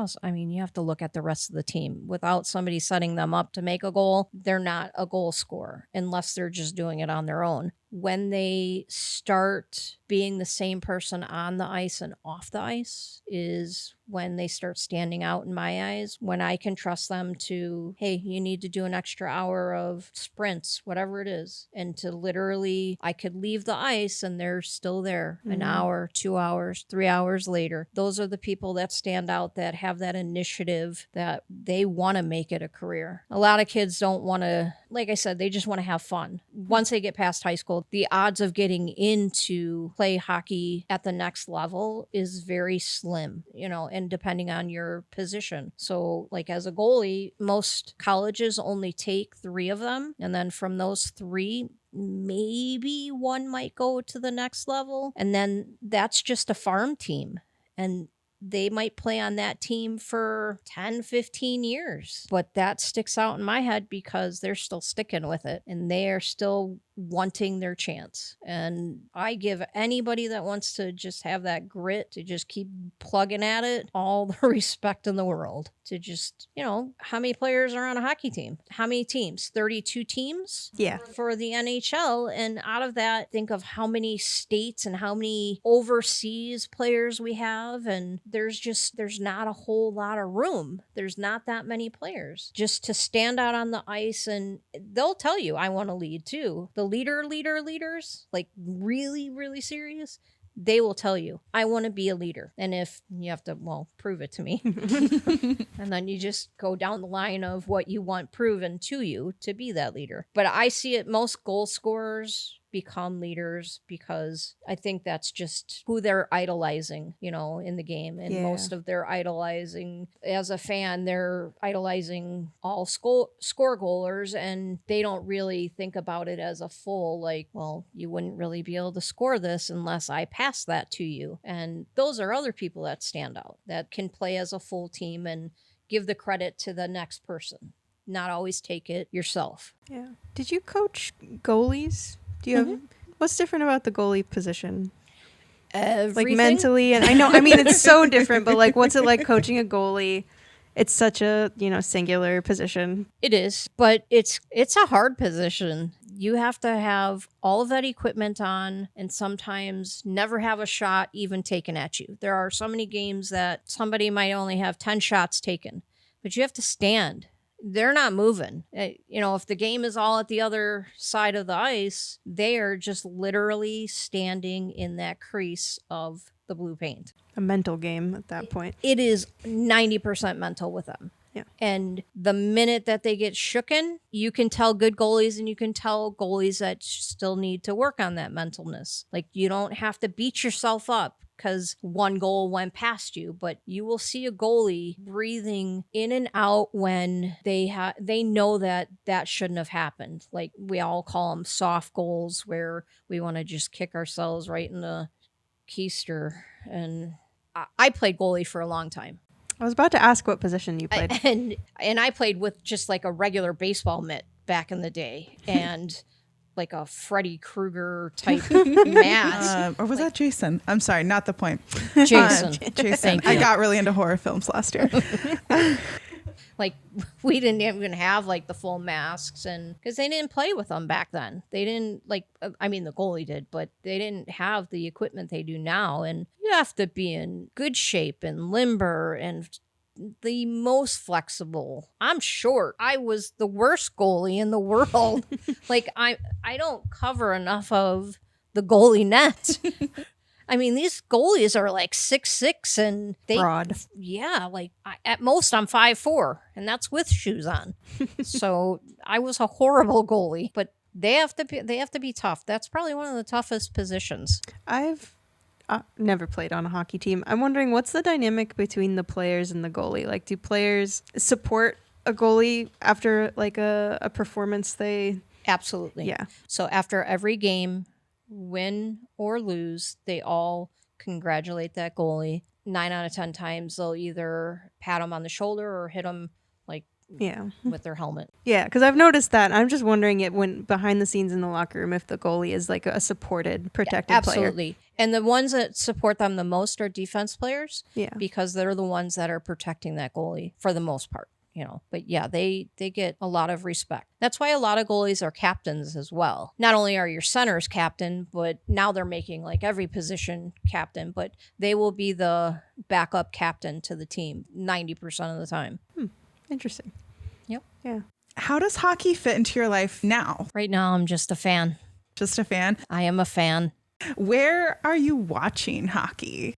have to look at the rest of the team. Without somebody setting them up to make a goal, they're not a goal scorer unless they're just doing it on their own. When they start being the same person on the ice and off the ice is when they start standing out in my eyes, when I can trust them to, hey, you need to do an extra hour of sprints, whatever it is. And to literally, I could leave the ice and they're still there an hour, 2 hours, 3 hours later. Those are the people that stand out, that have that initiative, that they want to make it a career. A lot of kids don't want to, like I said, they just want to have fun. Once they get past high school, the odds of getting into play hockey at the next level is very slim, and depending on your position. So as a goalie, most colleges only take 3 of them. And then from those 3, maybe 1 might go to the next level. And then that's just a farm team. And they might play on that team for 10, 15 years. But that sticks out in my head because they're still sticking with it and they are still wanting their chance. And I give anybody that wants to just have that grit to just keep plugging at it all the respect in the world. To just, how many players are on a hockey team? How many teams? 32 teams? Yeah. For the NHL. And out of that, think of how many states and how many overseas players we have. And there's not a whole lot of room. There's not that many players. Just to stand out on the ice, and they'll tell you, I want to lead too. The leaders, really, really serious, they will tell you, I want to be a leader. And if you have to, prove it to me. And then you just go down the line of what you want proven to you to be that leader. But I see it, most goal scorers become leaders because I think that's just who they're idolizing, in the game. And most of their idolizing, as a fan, they're idolizing all score goalers, and they don't really think about it as a full, like, well, you wouldn't really be able to score this unless I pass that to you. And those are other people that stand out, that can play as a full team and give the credit to the next person, not always take it yourself. Yeah. Did you coach goalies? Do you have what's different about the goalie position? Everything. Like mentally, and I mean it's so different, but like what's it like coaching a goalie? It's such a, singular position. It is, but it's a hard position. You have to have all of that equipment on and sometimes never have a shot even taken at you. There are so many games that somebody might only have 10 shots taken, but you have to stand. They're not moving. If the game is all at the other side of the ice, they are just literally standing in that crease of the blue paint. A mental game at that point. It is 90% mental with them. Yeah. And the minute that they get shooken, you can tell good goalies and you can tell goalies that still need to work on that mentalness. Like, you don't have to beat yourself up because one goal went past you, but you will see a goalie breathing in and out when they know that shouldn't have happened. Like, we all call them soft goals, where we want to just kick ourselves right in the keister. And I played goalie for a long time. I was about to ask what position you played. And I played with just like a regular baseball mitt back in the day, and like a Freddy Krueger type mask. Or was that Jason? I'm sorry, not the point. Jason. Jason. I got really into horror films last year. Like, we didn't even have like the full masks, and because they didn't play with them back then. They didn't the goalie did, but they didn't have the equipment they do now. And you have to be in good shape and limber and the most flexible. I'm short. I was the worst goalie in the world. Like, I don't cover enough of the goalie net. I mean, these goalies are like 6'6", and they broad. Yeah, like at most I'm 5'4", and that's with shoes on. So I was a horrible goalie, but they have to be tough. That's probably one of the toughest positions. I've never played on a hockey team. I'm wondering, what's the dynamic between the players and the goalie? Like, do players support a goalie after like a performance they... Absolutely. Yeah. So after every game, win or lose, they all congratulate that goalie. 9 out of 10 times they'll either pat him on the shoulder or hit him with their helmet. Yeah, because I've noticed that. I'm just wondering it when behind the scenes in the locker room if the goalie is like a supported, protected player. Absolutely. And the ones that support them the most are defense players. Yeah. Because they're the ones that are protecting that goalie for the most part. But yeah, they get a lot of respect. That's why a lot of goalies are captains as well. Not only are your centers captain, but now they're making like every position captain, but they will be the backup captain to the team 90% of the time. Interesting. Yep. Yeah. How does hockey fit into your life now? Right now, I'm just a fan. Just a fan? I am a fan. Where are you watching hockey?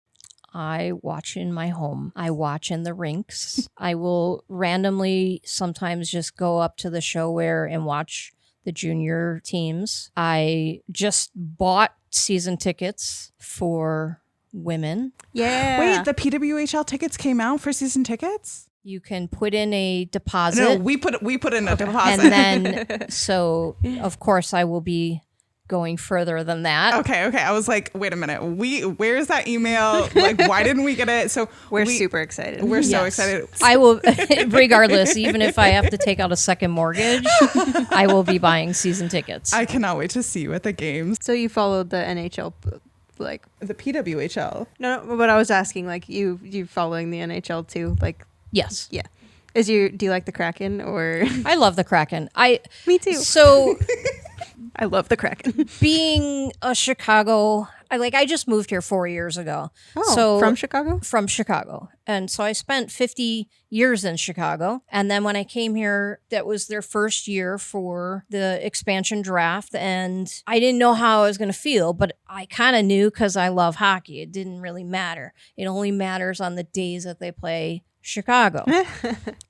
I watch in my home. I watch in the rinks. I will randomly sometimes just go up to the showware and watch the junior teams. I just bought season tickets for women. Yeah. Wait, the PWHL tickets came out for season tickets? You can put in a deposit. No, we put in a deposit. And then, so of course I will be going further than that. Okay. I was like, wait a minute. Where's that email? Like, why didn't we get it? So we're super excited. We're so excited. I will, regardless, even if I have to take out a second mortgage, I will be buying season tickets. I cannot wait to see you at the games. So you followed the NHL, like the PWHL. No, but I was asking, like, you following the NHL too, like. Yes. Yeah. Do you like the Kraken or? I love the Kraken. Me too. So I love the Kraken. Being a Chicago, I just moved here 4 years ago. Oh, so from Chicago? From Chicago. And so I spent 50 years in Chicago. And then when I came here, that was their first year for the expansion draft. And I didn't know how I was going to feel, but I kind of knew because I love hockey. It didn't really matter. It only matters on the days that they play Chicago.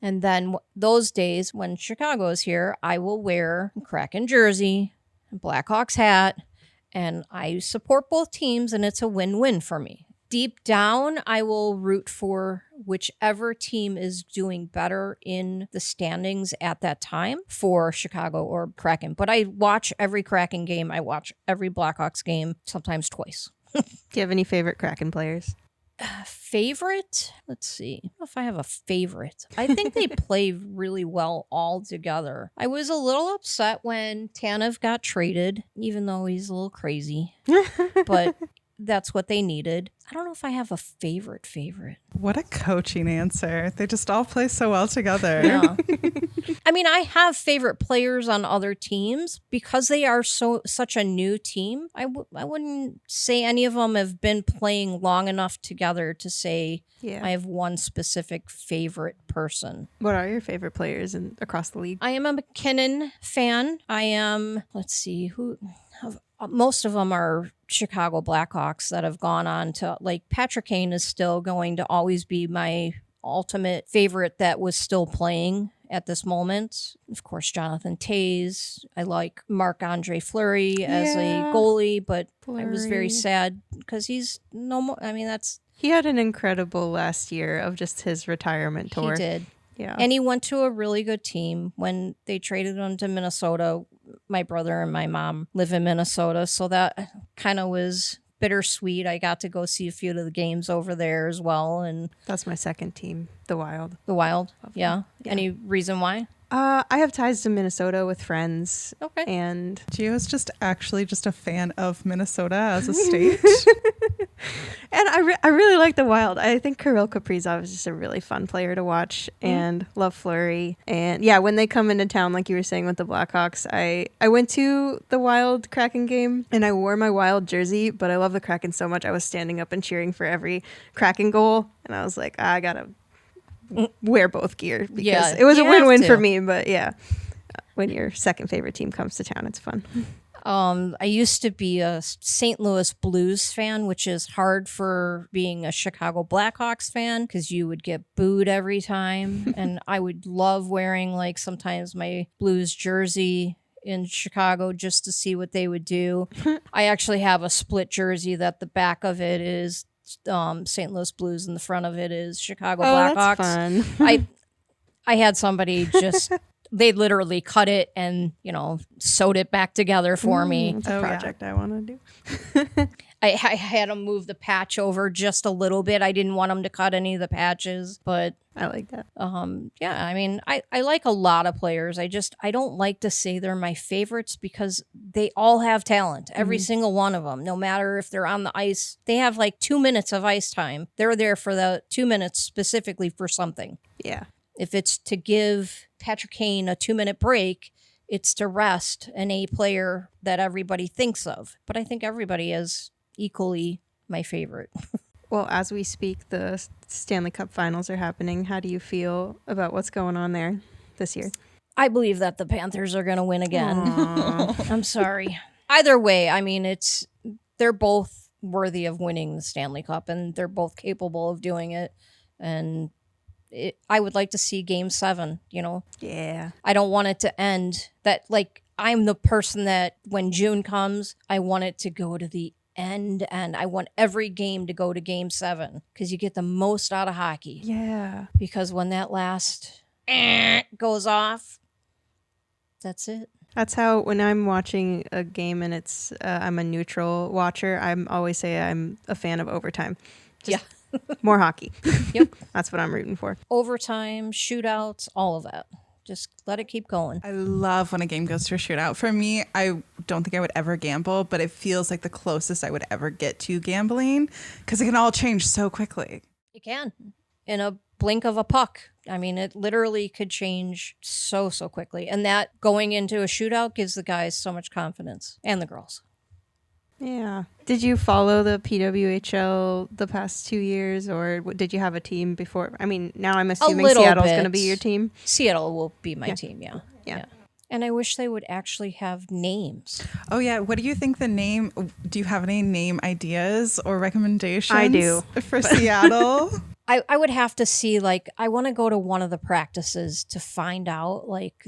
And then those days when Chicago is here, I will wear a Kraken jersey, a Blackhawks hat, And I support both teams, and it's a win-win for me. Deep down, I will root for whichever team is doing better in the standings at that time for Chicago or Kraken. But I watch every Kraken game. I watch every Blackhawks game, sometimes twice. Do you have any favorite Kraken players? Favorite? Let's see. I don't know if I have a favorite. I think they play really well all together. I was a little upset when Tanev got traded, even though he's a little crazy. But that's what they needed. I don't know if I have a favorite. What a coaching answer. They just all play so well together. Yeah. I mean, I have favorite players on other teams because they are such a new team. I wouldn't say any of them have been playing long enough together to say I have one specific favorite person. What are your favorite players across the league? I am a McKinnon fan. I am, let's see, most of them are Chicago Blackhawks that have gone on to, like, Patrick Kane is still going to always be my ultimate favorite that was still playing at this moment. Of course, Jonathan Toews. I like Marc-Andre Fleury as a goalie, but I was very sad because he's no more. I mean, he had an incredible last year of just his retirement tour. He did. Yeah. And he went to a really good team when they traded him to Minnesota. My brother and my mom live in Minnesota, so that kind of was bittersweet. I got to go see a few of the games over there as well. And that's my second team, the Wild. The Wild, yeah. Any reason why? I have ties to Minnesota with friends. Okay. And Gio's just a fan of Minnesota as a state. And I really like the Wild. I think Kirill Kaprizov is just a really fun player to watch, and love Fleury. And yeah, when they come into town, like you were saying with the Blackhawks, I went to the Wild Kraken game and I wore my Wild jersey, but I love the Kraken so much I was standing up and cheering for every Kraken goal, and I was like, I gotta wear both gear because it was a win-win for me. But yeah, when your second favorite team comes to town, it's fun. I used to be a St. Louis Blues fan, which is hard for being a Chicago Blackhawks fan because you would get booed every time. And I would love wearing, like, sometimes my Blues jersey in Chicago just to see what they would do. I actually have a split jersey that the back of it is St. Louis Blues and the front of it is Chicago Blackhawks. That's fun. I had somebody just they literally cut it and, sewed it back together for me. It's a project I want to do. I had them move the patch over just a little bit. I didn't want them to cut any of the patches, but I like that. Yeah, I mean, I like a lot of players. I don't like to say they're my favorites because they all have talent. Every single one of them, no matter if they're on the ice, they have like 2 minutes of ice time. They're there for the 2 minutes specifically for something. Yeah. If it's to give Patrick Kane a 2-minute break, it's to rest an A player that everybody thinks of. But I think everybody is equally my favorite. Well, as we speak, the Stanley Cup Finals are happening. How do you feel about what's going on there this year? I believe that the Panthers are going to win again. I'm sorry. Either way, I mean, they're both worthy of winning the Stanley Cup, and they're both capable of doing it. And I would like to see Game 7, Yeah. I don't want it to end. I'm the person that when June comes, I want it to go to the end, and I want every game to go to Game 7 because you get the most out of hockey. Yeah. Because when that last goes off, that's it. That's how, when I'm watching a game and it's I'm a neutral watcher, I'm always say I'm a fan of overtime. Just more hockey. Yep. That's what I'm rooting for. Overtime, shootouts, all of that. Just let it keep going. I love when a game goes to a shootout. For me, I don't think I would ever gamble, but it feels like the closest I would ever get to gambling because it can all change so quickly. It can. In a blink of a puck. I mean, it literally could change so quickly. And that going into a shootout gives the guys so much confidence, and the girls. Yeah. Did you follow the PWHL the past 2 years, or did you have a team before? I mean, now I'm assuming Seattle's going to be your team. Seattle will be my team, yeah. And I wish they would actually have names. Oh, yeah. What do you think the name? Do you have any name ideas or recommendations? I do. For Seattle? I would have to see, I want to go to one of the practices to find out,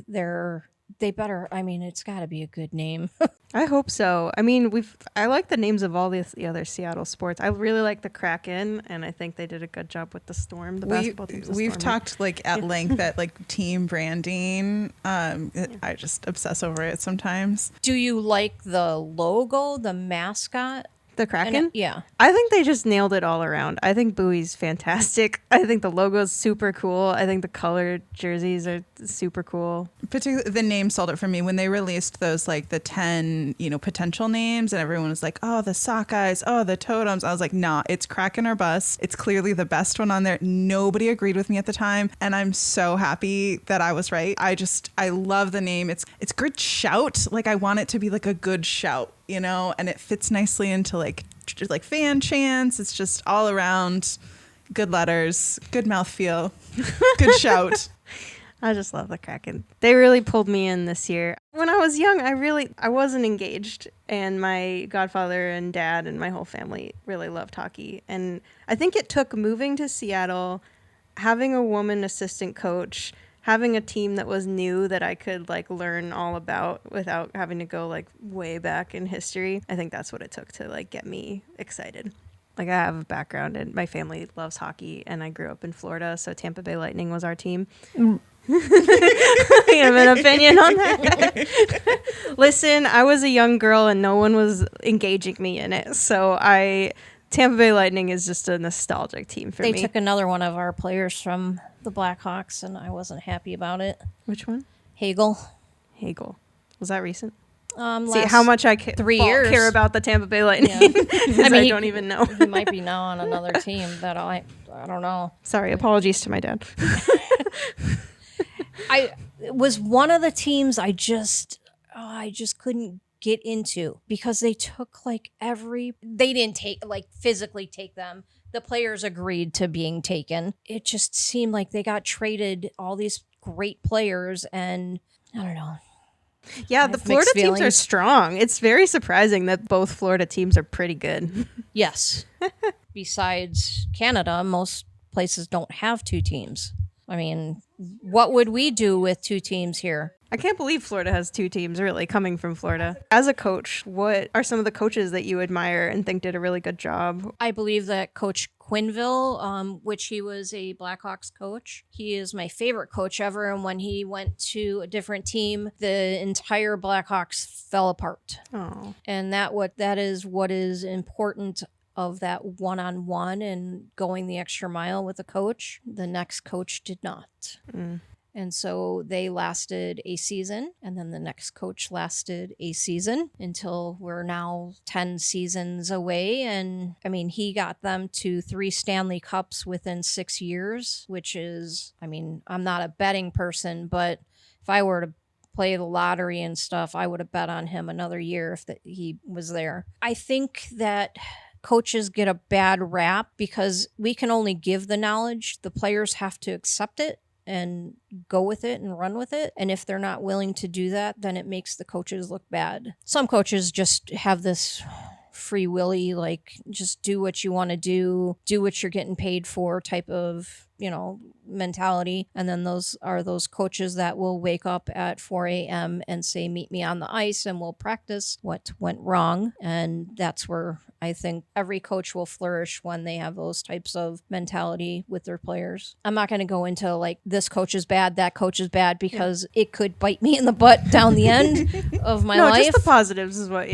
their They better. I mean, it's got to be a good name. I hope so. I mean, I like the names of all the other Seattle sports. I really like the Kraken, and I think they did a good job with the Storm. The basketball team's the We've Storm, talked like at length that like team branding. I just obsess over it sometimes. Do you like the logo, the mascot? The Kraken? Yeah. I think they just nailed it all around. I think Bowie's fantastic. I think the logo's super cool. I think the colored jerseys are super cool. Particularly the name sold it for me when they released those like the 10, potential names, and everyone was like, oh, the Sockeyes, oh, the Totems. I was like, nah, it's Kraken or bust. It's clearly the best one on there. Nobody agreed with me at the time, and I'm so happy that I was right. I love the name. It's a good shout. Like I want it to be like a good shout, and it fits nicely into like fan chants. It's just all around good letters, good mouthfeel, good shout. I just love the Kraken. They really pulled me in this year. When I was young, I wasn't engaged, and my godfather and dad and my whole family really loved hockey. And I think it took moving to Seattle, having a woman assistant coach, having a team that was new that I could like learn all about without having to go like way back in history. I think that's what it took to like get me excited. Like I have a background and my family loves hockey, and I grew up in Florida, so Tampa Bay Lightning was our team. You have an opinion on that? Listen, I was a young girl and no one was engaging me in it, so Tampa Bay Lightning is just a nostalgic team for me. They took another one of our players from the Blackhawks, and I wasn't happy about it. Which one? Hagel. Was that recent? See how much I 3 years care about the Tampa Bay Lightning. Yeah. I don't even know. He might be now on another team that I don't know. Sorry, apologies to my dad. It was one of the teams I just couldn't get into because they took they didn't physically take them. The players agreed to being taken. It just seemed like they got traded all these great players, and I don't know. Yeah, the Florida teams are strong. It's very surprising that both Florida teams are pretty good. Yes. Besides Canada, most places don't have two teams. I mean, what would we do with two teams here? I can't believe Florida has two teams, really, coming from Florida. As a coach, what are some of the coaches that you admire and think did a really good job? I believe that Coach Quinville, which he was a Blackhawks coach, he is my favorite coach ever. And when he went to a different team, the entire Blackhawks fell apart. Oh. And that is what is important of that one-on-one and going the extra mile with a coach. The next coach did not. And so they lasted a season, and then the next coach lasted a season until we're now 10 seasons away. And I mean, he got them to 3 Stanley Cups within 6 years, which is, I mean, I'm not a betting person, but if I were to play the lottery and stuff, I would have bet on him another year if he was there. I think that coaches get a bad rap because we can only give the knowledge. The players have to accept it and go with it and run with it. And if they're not willing to do that, then it makes the coaches look bad. Some coaches just have this free willy, just do what you want to do what you're getting paid for type of, mentality. And then those are those coaches that will wake up at 4 a.m. and say, meet me on the ice and we'll practice what went wrong. And that's where I think every coach will flourish when they have those types of mentality with their players. I'm not going to go into this coach is bad, that coach is bad, because it could bite me in the butt down the end of my life. Just the positives is what,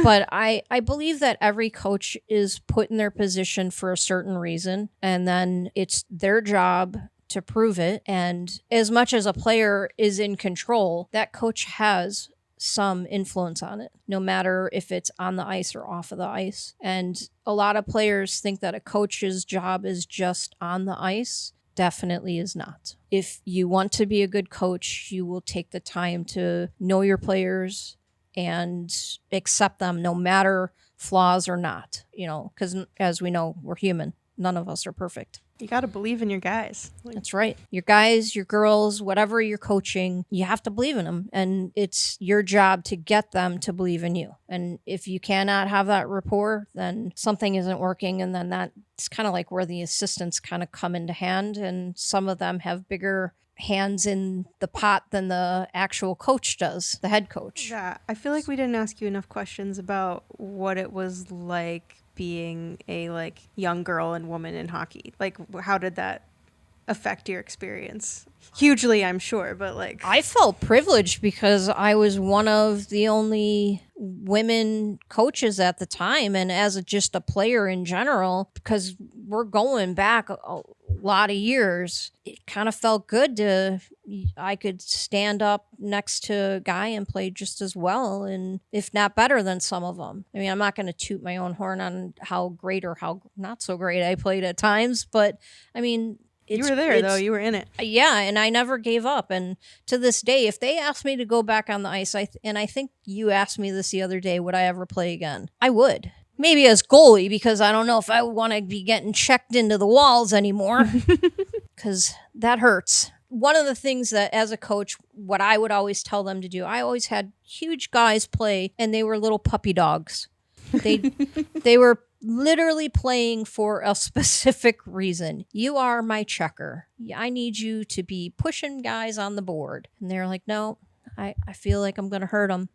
But I believe that every coach is put in their position for a certain reason, and then it's their job to prove it. And as much as a player is in control, that coach has some influence on it, no matter if it's on the ice or off of the ice. And a lot of players think that a coach's job is just on the ice. Definitely is not. If you want to be a good coach, you will take the time to know your players and accept them, no matter flaws or not, because as we know, we're human. None of us are perfect. You got to believe in your guys. That's right. Your guys, your girls, whatever you're coaching, you have to believe in them. And it's your job to get them to believe in you. And if you cannot have that rapport, then something isn't working. And then that's kind of like where the assistants kind of come into hand. And some of them have bigger hands in the pot than the actual coach does, the head coach. Yeah, I feel like we didn't ask you enough questions about what it was like being a like young girl and woman in hockey. Like, how did that affect your experience? Hugely, I'm sure, but like I felt privileged because I was one of the only women coaches at the time, and as just a player in general, because we're going back a lot of years, it kind of felt good to I could stand up next to a guy and play just as well, and if not better than some of them. I mean, I'm not going to toot my own horn on how great or how not so great I played at times, but I mean, you were there though. You were in it. Yeah, and I never gave up. And to this day, if they asked me to go back on the ice, and I think you asked me this the other day, would I ever play again? I would. Maybe as goalie, because I don't know if I want to be getting checked into the walls anymore, because that hurts. One of the things that as a coach, what I would always tell them to do, I always had huge guys play, and they were little puppy dogs. They were literally playing for a specific reason. You are my checker. I need you to be pushing guys on the board. And they're like, no, I feel like I'm going to hurt them.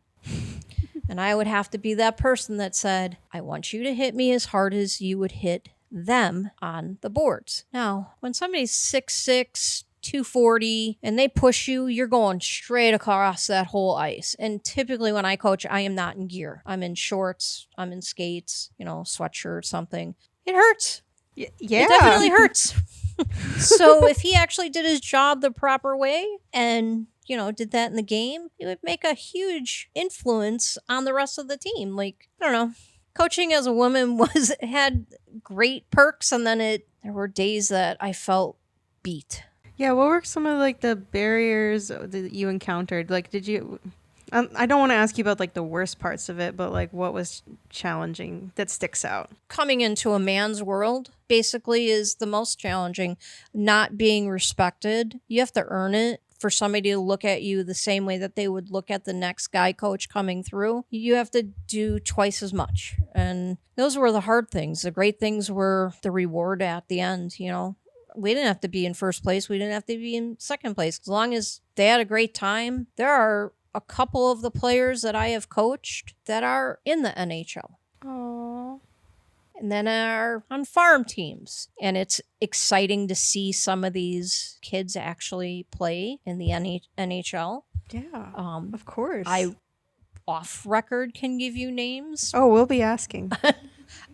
And I would have to be that person that said, I want you to hit me as hard as you would hit them on the boards. Now, when somebody's 6'6", 240 and they push you, you're going straight across that whole ice. And typically when I coach, I am not in gear. I'm in shorts, I'm in skates, sweatshirt, something. It hurts. Yeah. It definitely hurts. So if he actually did his job the proper way and, did that in the game, it would make a huge influence on the rest of the team. Like, I don't know. Coaching as a woman had great perks, and then there were days that I felt beat. Yeah, what were some of like the barriers that you encountered? Like, did you? I don't want to ask you about like the worst parts of it, but like what was challenging that sticks out? Coming into a man's world basically is the most challenging. Not being respected. You have to earn it for somebody to look at you the same way that they would look at the next guy coach coming through. You have to do twice as much. And those were the hard things. The great things were the reward at the end, We didn't have to be in first place. We didn't have to be in second place. As long as they had a great time. There are a couple of the players that I have coached that are in the NHL. Aww. And then are on farm teams. And it's exciting to see some of these kids actually play in the NHL. Yeah, of course. I off record can give you names. Oh, we'll be asking.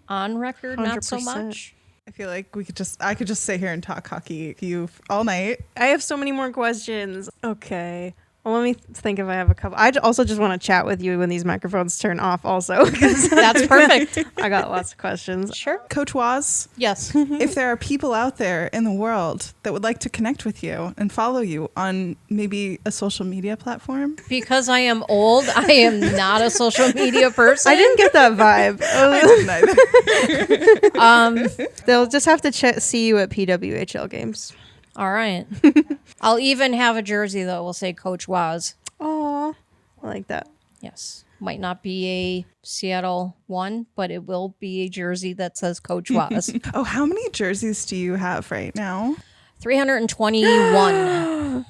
On record, 100%. Not so much. I feel like I could just sit here and talk hockey with you all night. I have so many more questions. Okay. Well, let me think if I have a couple. I also just want to chat with you when these microphones turn off also. That's perfect. I got lots of questions. Sure. Coach Waz? Yes. If there are people out there in the world that would like to connect with you and follow you on maybe a social media platform? Because I am old, I am not a social media person. I didn't get that vibe. I didn't either. They'll just have to see you at PWHL games. All right. I'll even have a jersey that will say Coach Waz. Oh, I like that. Yes. Might not be a Seattle one, but it will be a jersey that says Coach Waz. Oh, how many jerseys do you have right now? 321.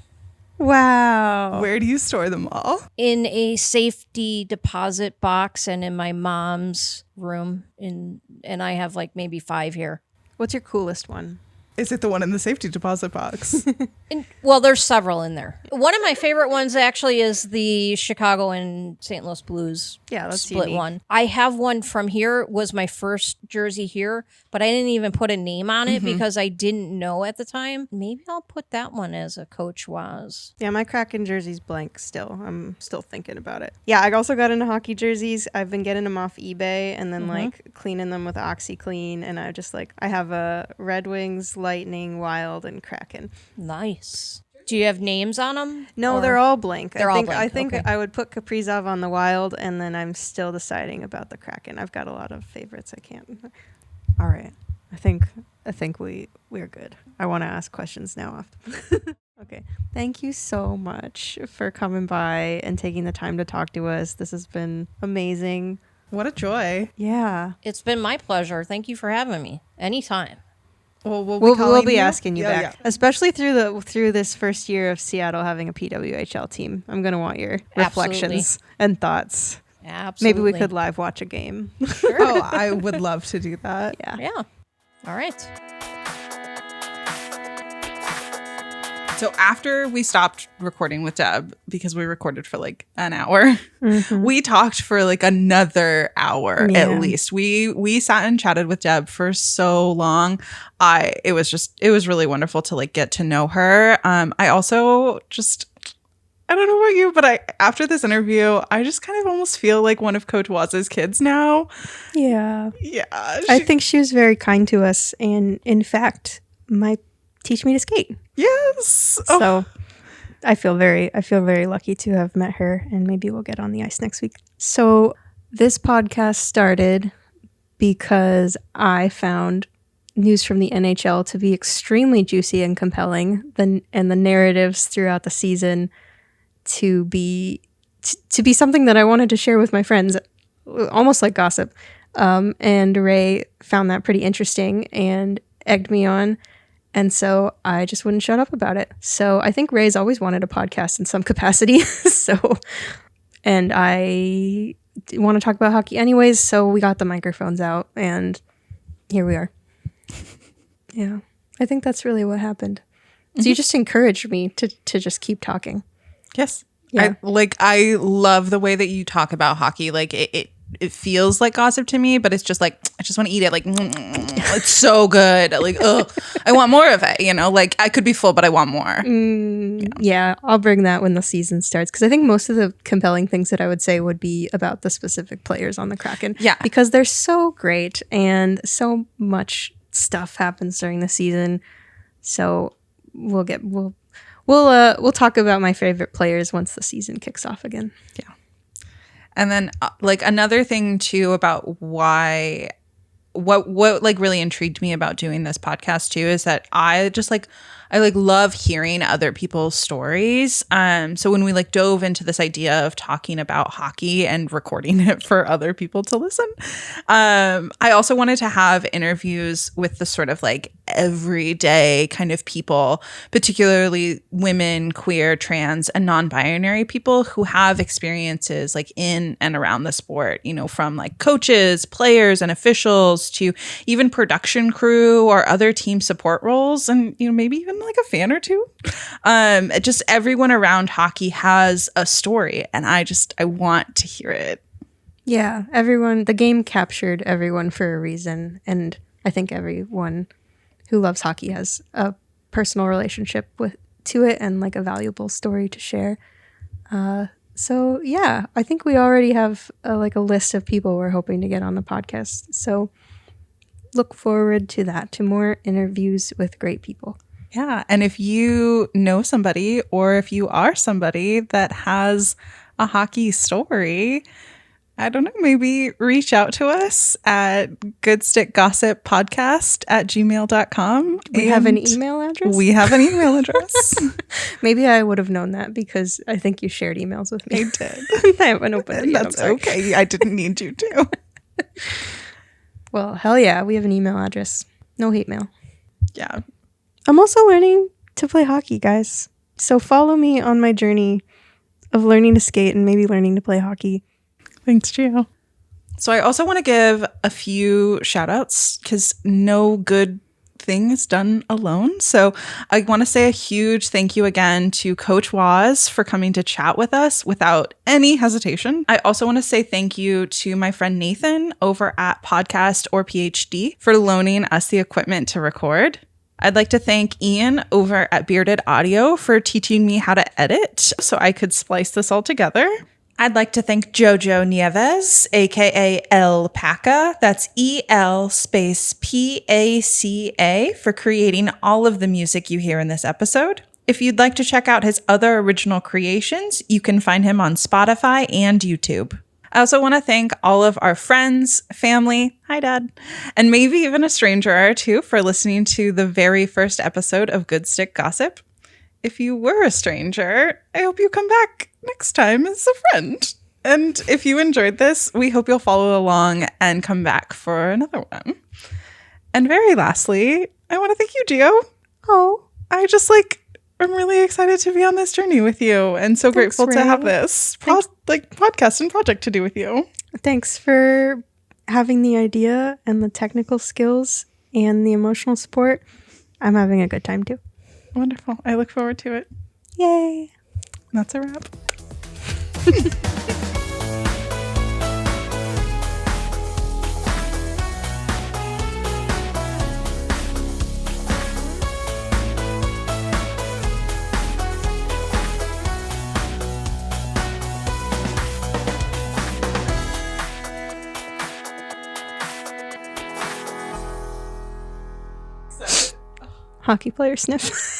Wow. Where do you store them all? In a safety deposit box and in my mom's room. And I have like maybe 5 here. What's your coolest one? Is it the one in the safety deposit box? Well, there's several in there. One of my favorite ones actually is the Chicago and St. Louis Blues split unique. one. I have one from here. It was my first jersey here, but I didn't even put a name on it because I didn't know at the time. Maybe I'll put that one as a Coach Waz. Yeah, my Kraken jersey's blank still. I'm still thinking about it. Yeah, I also got into hockey jerseys. I've been getting them off eBay and then like cleaning them with OxyClean. And I have a Red Wings, Lightning, Wild, and Kraken. Nice. Do you have names on them? No, they're all blank. I think okay. I would put Kaprizov on the Wild, and then I'm still deciding about the Kraken. I've got a lot of favorites. I can't. All right. I think we're good. I want to ask questions now. Okay. Thank you so much for coming by and taking the time to talk to us. This has been amazing. What a joy. Yeah. It's been my pleasure. Thank you for having me. Anytime. Well, We'll be asking you Yeah, back, especially through this first year of Seattle having a PWHL team. I'm gonna want your reflections and thoughts. Absolutely. Maybe we could live watch a game. Yeah. Oh, I would love to do that. Yeah. All right. So after we stopped recording with Deb, because we recorded for like an hour, we talked for like another hour at least. We sat and chatted with Deb for so long. It was really wonderful to like get to know her. I also I don't know about you, but after this interview, I just kind of almost feel like one of Coach Waz's kids now. Yeah. Yeah. I think she was very kind to us, and in fact, might teach me to skate. Yes. So I feel very lucky to have met her, and maybe we'll get on the ice next week. So this podcast started because I found news from the NHL to be extremely juicy and compelling, and the narratives throughout the season to be something that I wanted to share with my friends, almost like gossip. And Ray found that pretty interesting and egged me on. And so I just wouldn't shut up about it. So I think Ray's always wanted a podcast in some capacity. And I want to talk about hockey anyways. So we got the microphones out and here we are. Yeah. I think that's really what happened. So you just encouraged me to just keep talking. Yes. Yeah. I love the way that you talk about hockey. Like it feels like gossip to me, but it's just like, I just want to eat it. Like, it's so good. Like, oh, I want more of it. You know, like I could be full, but I want more. Yeah, I'll bring that when the season starts. Because I think most of the compelling things that I would say would be about the specific players on the Kraken. Yeah. Because they're so great and so much stuff happens during the season. So we'll talk about my favorite players once the season kicks off again. Yeah. And then like another thing too about what like really intrigued me about doing this podcast too is that I love hearing other people's stories. So when we like dove into this idea of talking about hockey and recording it for other people to listen, I also wanted to have interviews with the sort of like everyday kind of people, particularly women, queer, trans, and non-binary people who have experiences like in and around the sport, you know, from like coaches, players, and officials to even production crew or other team support roles, and you know, maybe even like a fan or two. Just everyone around hockey has a story, and I want to hear it. Yeah, the game captured everyone for a reason, and I think everyone who loves hockey has a personal relationship to it and like a valuable story to share. So yeah, I think we already have a list of people we're hoping to get on the podcast. So look forward to that, to more interviews with great people. Yeah. And if you know somebody, or if you are somebody that has a hockey story, I don't know, maybe reach out to us at goodstickgossippodcast@gmail.com. We have an email address? We have an email address. Maybe I would have known that because I think you shared emails with me. I did. I haven't opened it yet. That's okay. I didn't need you to. Well, hell yeah. We have an email address. No hate mail. Yeah. I'm also learning to play hockey, guys. So follow me on my journey of learning to skate and maybe learning to play hockey. Thanks, Gio. So I also want to give a few shout outs because no good thing is done alone. So I want to say a huge thank you again to Coach Waz for coming to chat with us without any hesitation. I also want to say thank you to my friend Nathan over at Podcast or PhD for loaning us the equipment to record. I'd like to thank Ian over at Bearded Audio for teaching me how to edit so I could splice this all together. I'd like to thank JoJo Nieves, aka El Paca, that's EL space PACA, for creating all of the music you hear in this episode. If you'd like to check out his other original creations, you can find him on Spotify and YouTube. I also want to thank all of our friends, family, hi Dad, and maybe even a stranger or two for listening to the very first episode of Good Stick Gossip. If you were a stranger, I hope you come back next time as a friend. And if you enjoyed this, we hope you'll follow along and come back for another one. And very lastly, I want to thank you, Gio. Oh, I just I'm really excited to be on this journey with you, and so Thanks, grateful to have Ray. this podcast and project to do with you. thanks for having the idea and the technical skills and the emotional support. I'm having a good time too. Wonderful. I look forward to it. Yay. That's a wrap. Hockey player sniff.